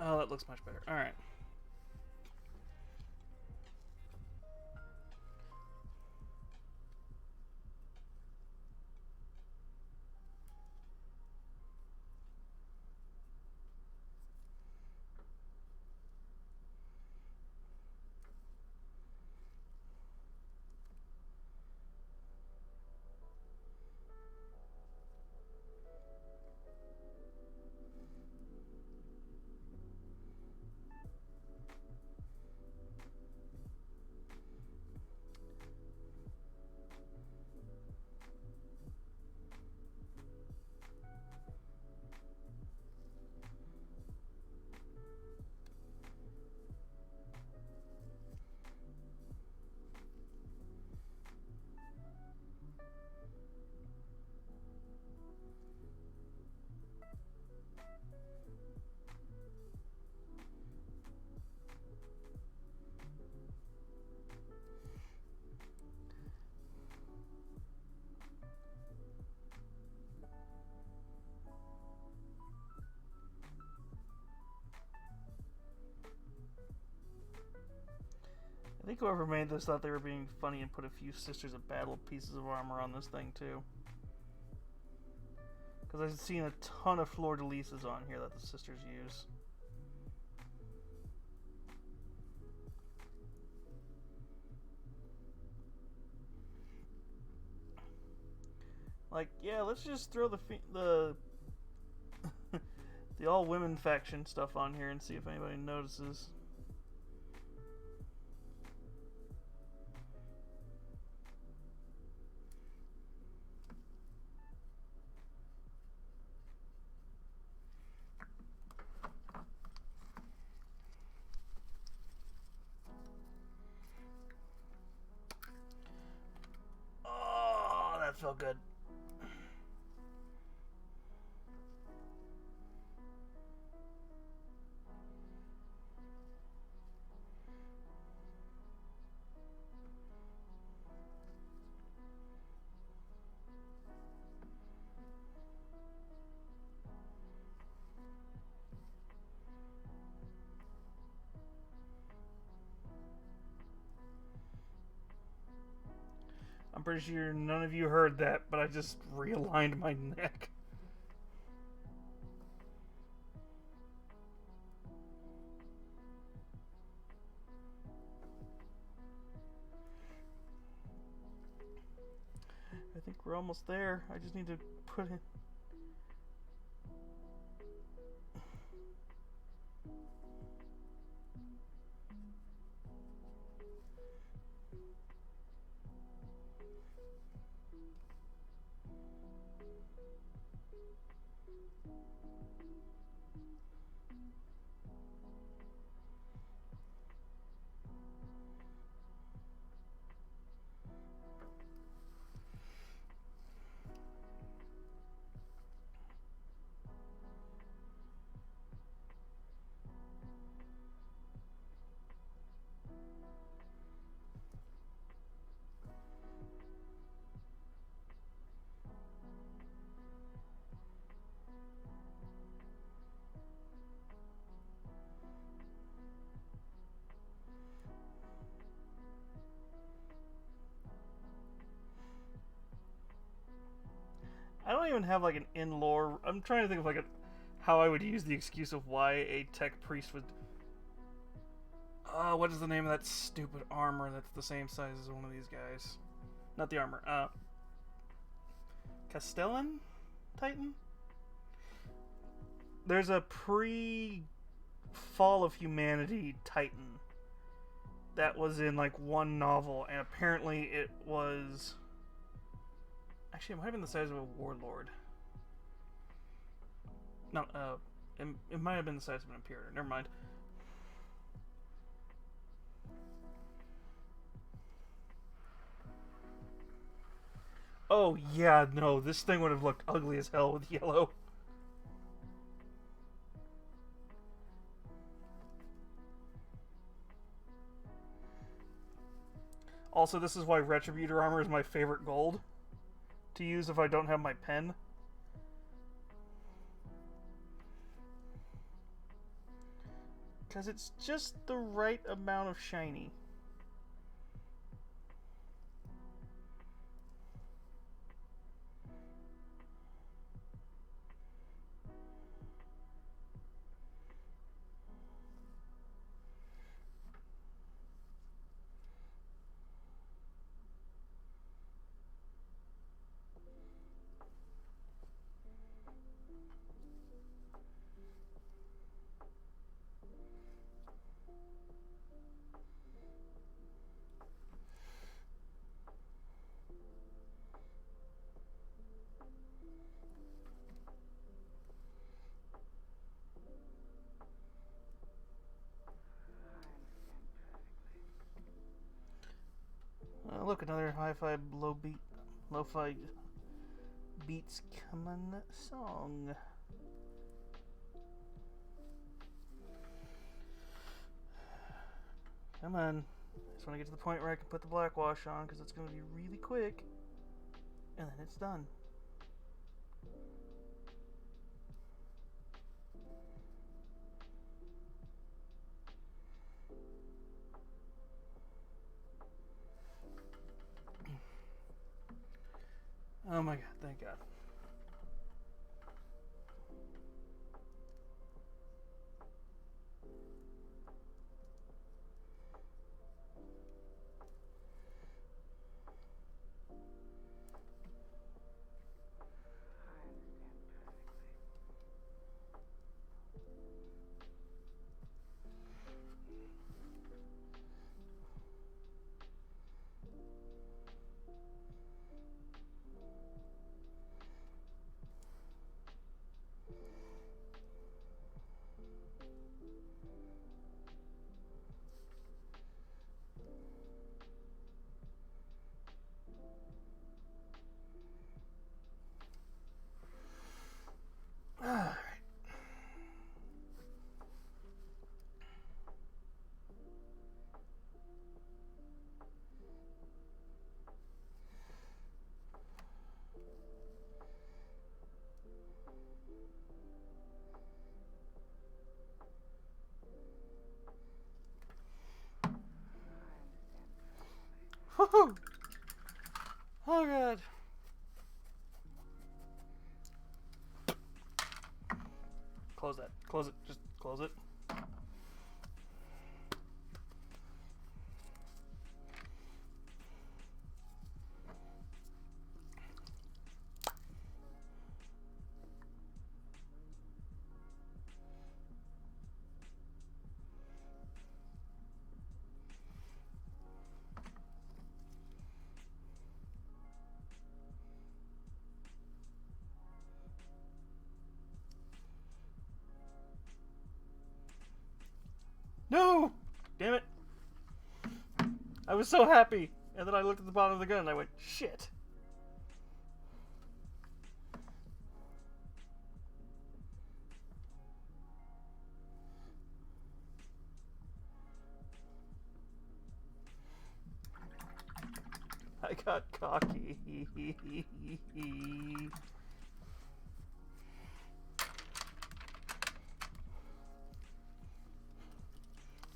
Oh, that looks much better. All right. think whoever made this thought they were being funny and put a few Sisters of Battle pieces of armor on this thing too. Because I've seen a ton of fleur-de-lises on here that the Sisters use. Like, yeah, let's just throw the the all-women faction stuff on here and see if anybody notices. Oh, that felt good. I'm pretty sure none of you heard that, but I just realigned my neck. I think we're almost there. I just need to put in... I don't even have like an in-lore. I'm trying to think of like how I would use the excuse of why a tech priest would... what is the name of that stupid armor that's the same size as one of these guys? Not the armor. Castellan Titan? There's a pre-Fall of Humanity Titan that was in like one novel, and apparently it was... Actually, it might have been the size of a warlord. No, it might have been the size of an imperator. Never mind. Oh, yeah, no, this thing would have looked ugly as hell with yellow. Also, this is why Retributor armor is my favorite gold to use if I don't have my pen. Because it's just the right amount of shiny. Look, another hi-fi lo-fi beats coming song. Come on. I just want to get to the point where I can put the black wash on, because it's going to be really quick. And then it's done. my god, thank god. Alright. Woohoo! Oh god. Close that. Close it. Just close it. No! Damn it. I was so happy. And then I looked at the bottom of the gun and I went, shit. I got cocky.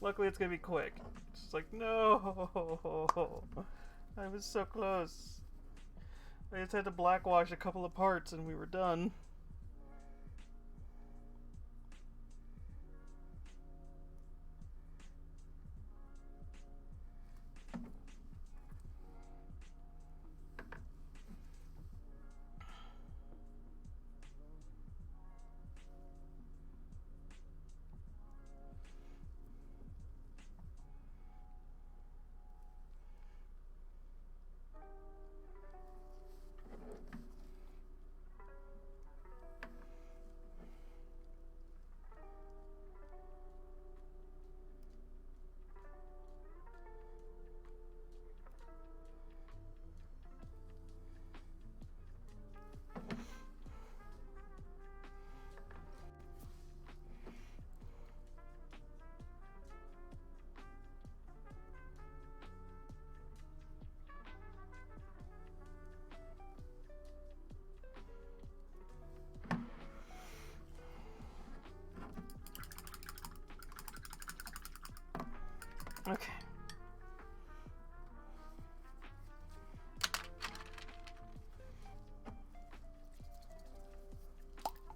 Luckily, it's gonna be quick. It's just like, no! I was so close. I just had to blackwash a couple of parts and we were done. Okay.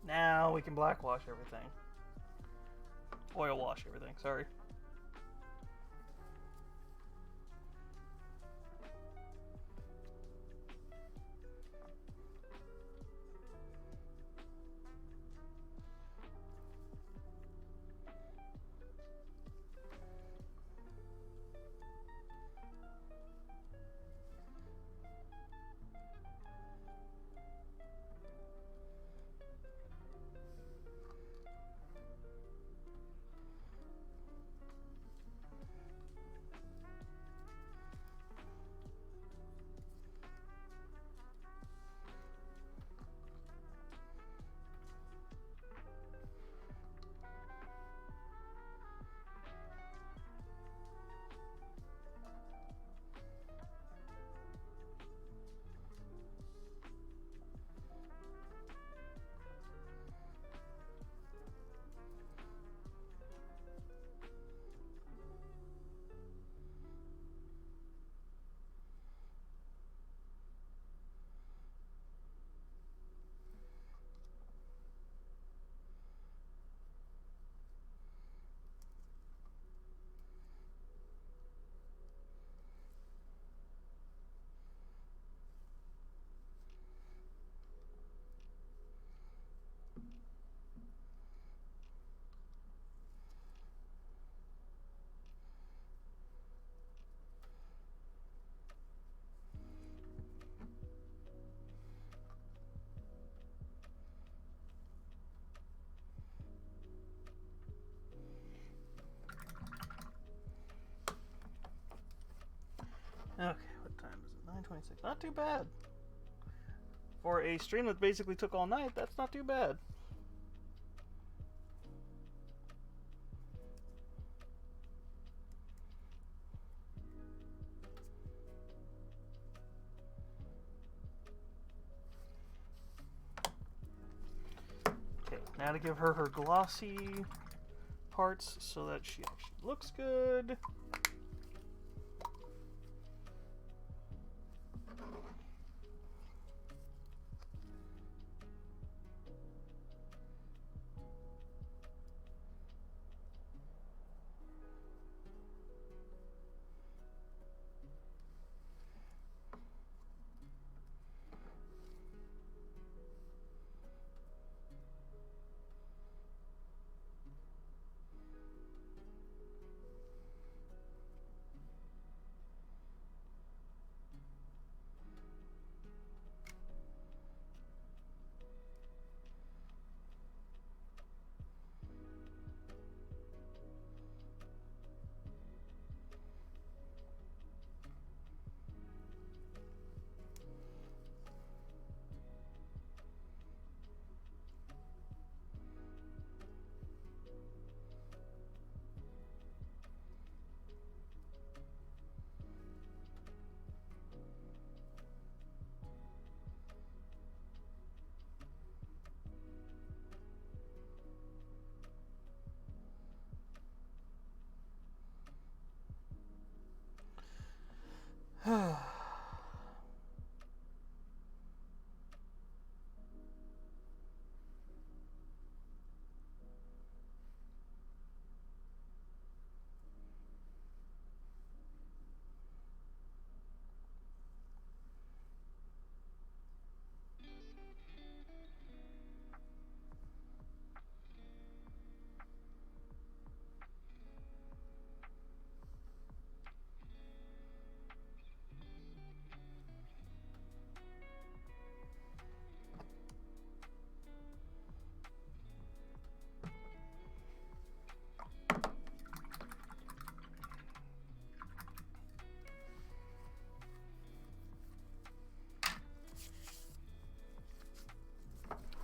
Now we can blackwash everything. Oil wash everything, sorry. It's not too bad. For a stream that basically took all night, that's not too bad. Okay, now to give her her glossy parts so that she actually looks good.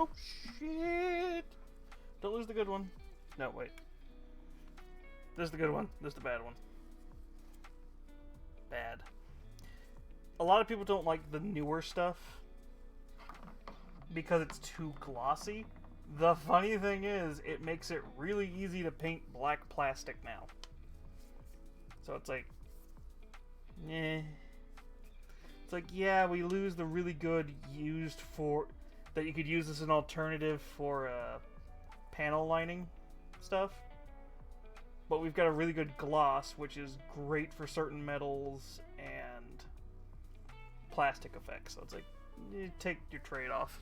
Oh shit! Don't lose the good one. No, wait. This is the good one. This is the bad one. Bad. A lot of people don't like the newer stuff because it's too glossy. The funny thing is, it makes it really easy to paint black plastic now. So it's like, eh. It's like, yeah, we lose the really good used for... that you could use as an alternative for panel lining stuff. But we've got a really good gloss, which is great for certain metals and plastic effects. So it's like, you take your trade-off.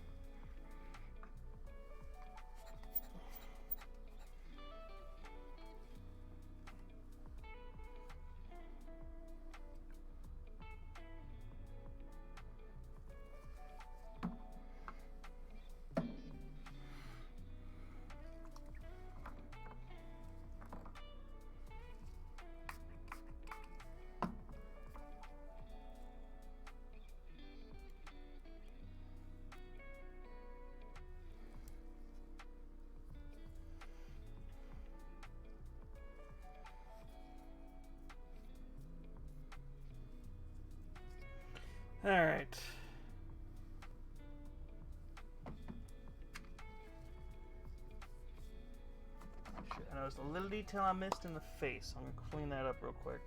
Alright. Shit, I noticed a little detail I missed in the face. I'm gonna clean that up real quick.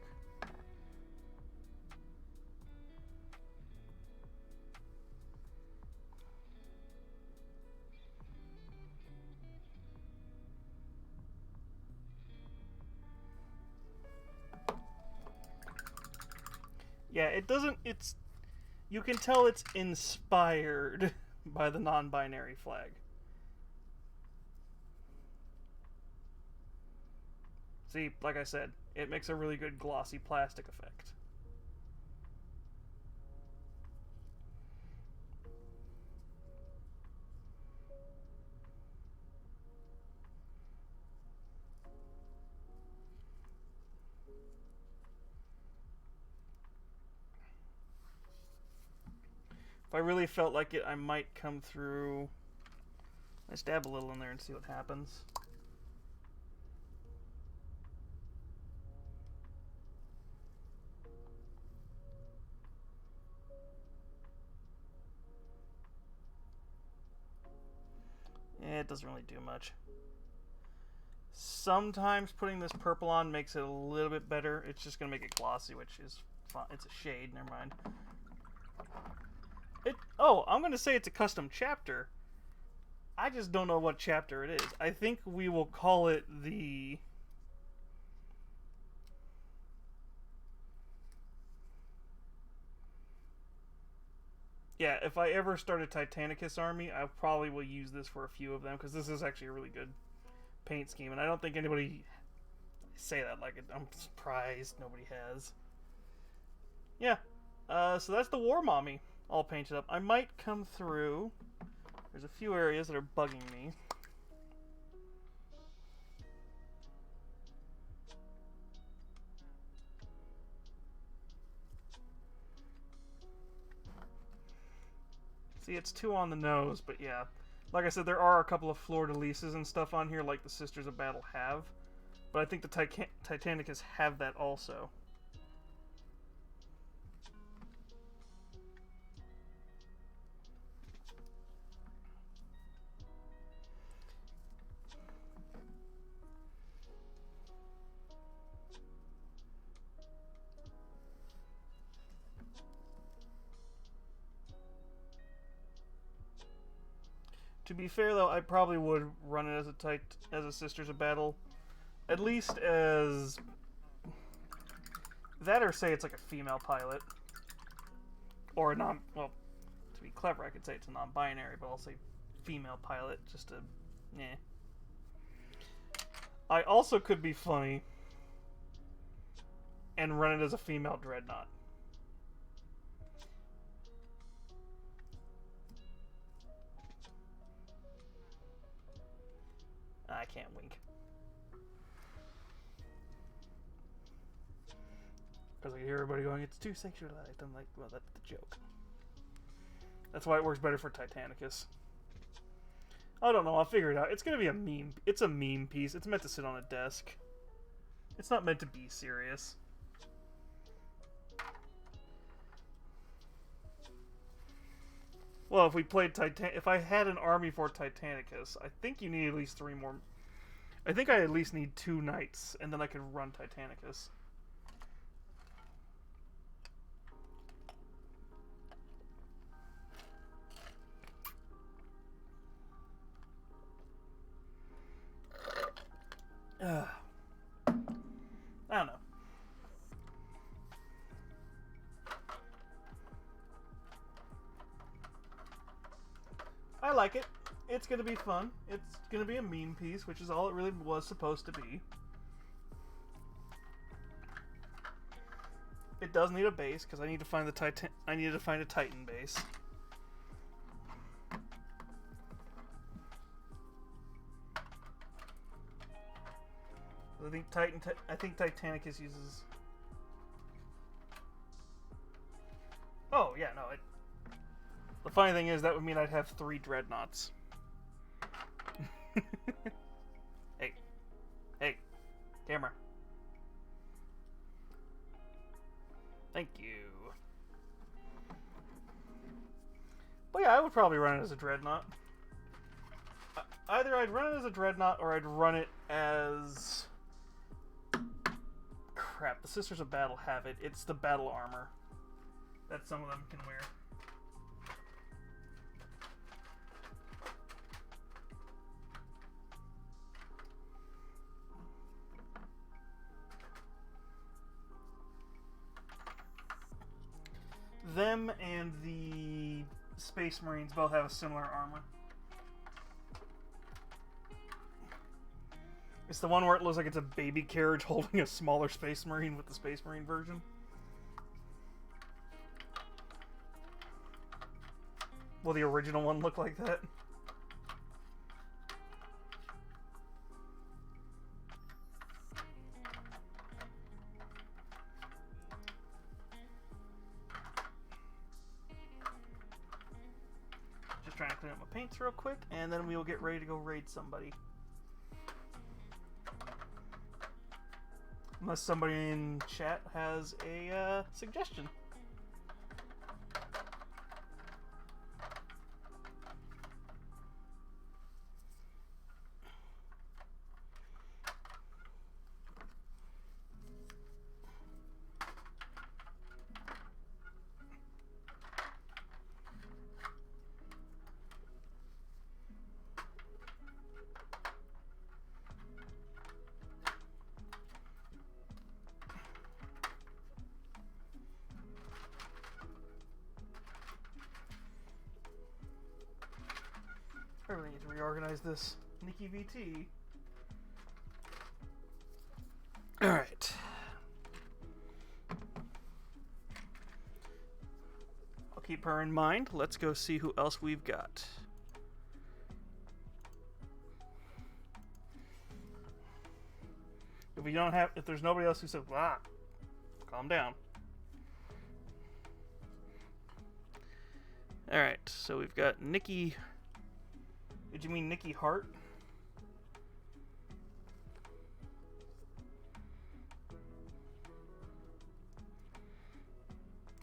Yeah, it doesn't... it's... You can tell it's inspired by the non-binary flag. See, like I said, it makes a really good glossy plastic effect. If I really felt like it, I might come through. Let's dab a little in there and see what happens. It doesn't really do much. Sometimes putting this purple on makes it a little bit better. It's just going to make it glossy, which is fine. It's a shade, never mind. Oh, I'm going to say it's a custom chapter. I just don't know what chapter it is. I think we will call it the... Yeah, if I ever start a Titanicus army, I probably will use this for a few of them, because this is actually a really good paint scheme, and I don't think anybody say that like it. I'm surprised nobody has. Yeah, so that's the War Mommy all painted up. I might come through. There's a few areas that are bugging me. See, it's too on the nose, but yeah. Like I said, there are a couple of fleur-de-lises and stuff on here, like the Sisters of Battle have. But I think the Titanicus have that also. To be fair, though, I probably would run it as a Sisters of Battle, at least as that, or say it's like a female pilot, or a non. Well, to be clever, I could say it's a non-binary, but I'll say female pilot just to, eh. I also could be funny and run it as a female dreadnought. I can't wink. Because I hear everybody going, it's too sexualized. I'm like, well, that's the joke. That's why it works better for Titanicus. I don't know, I'll figure it out. It's gonna be a meme. It's a meme piece. It's meant to sit on a desk. It's not meant to be serious. Well, if we played if I had an army for Titanicus, I think you need at least 3 more. I think I at least need 2 knights, and then I could run Titanicus. I don't know. I like it. It's gonna be fun. It's gonna be a meme piece, which is all it really was supposed to be. It does need a base because I need to find the I needed to find a Titan base. I think Titanicus uses. Oh yeah, no. The funny thing is that would mean I'd have 3 dreadnoughts. Hey, camera. Thank you. But yeah, I would probably run it as a dreadnought. Either I'd run it as a dreadnought or I'd run it as... Crap, the Sisters of Battle have it. It's the battle armor that some of them can wear. Them and the Space Marines both have a similar armor. It's the one where it looks like it's a baby carriage holding a smaller Space Marine with the Space Marine version. Will the original one look like that? paints real quick, and then we will get ready to go raid somebody. Unless somebody in chat has a suggestion. I really need to reorganize this Nikki VT. Alright. I'll keep her in mind. Let's go see who else we've got. If there's nobody else who says, "Ah, calm down." Alright, so we've got Nikki. Did you mean Nikki Hart?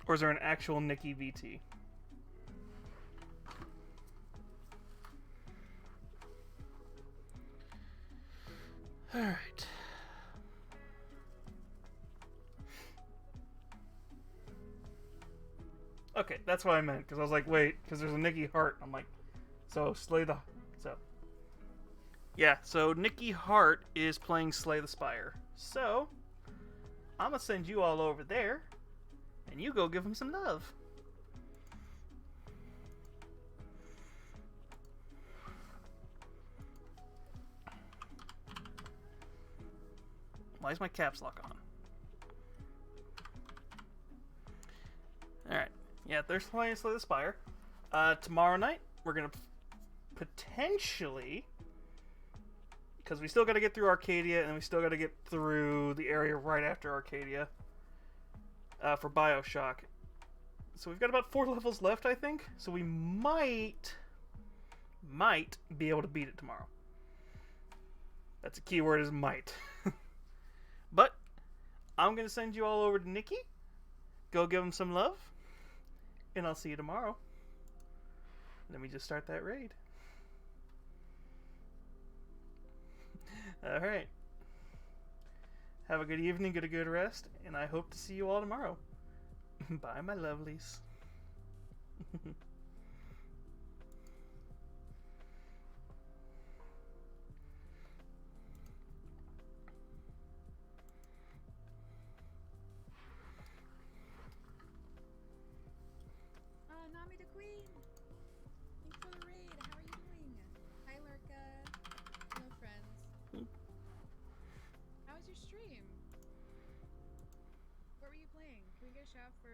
Or is there an actual Nikki VT? Alright. Okay, that's what I meant, because I was like, wait, because there's a Nikki Hart. I'm like, so Slay the... So... Yeah, so Nikki Hart is playing Slay the Spire. So, I'm going to send you all over there, and you go give him some love. Why is my caps lock on? Alright. Yeah, they're playing Slay the Spire. Tomorrow night, we're going to potentially... Because we still got to get through Arcadia, and we still got to get through the area right after Arcadia for Bioshock. So we've got about 4 levels left, I think. So we might be able to beat it tomorrow. That's a key word, is might. But I'm going to send you all over to Nikki. Go give him some love. And I'll see you tomorrow. Let me just start that raid. Alright. Have a good evening, get a good rest, and I hope to see you all tomorrow. Bye, my lovelies. Nami the Queen! Thanks for the raid. How are you doing? Hi, Lurka. Hello, friends. How was your stream? What were you playing? Can we get a shout for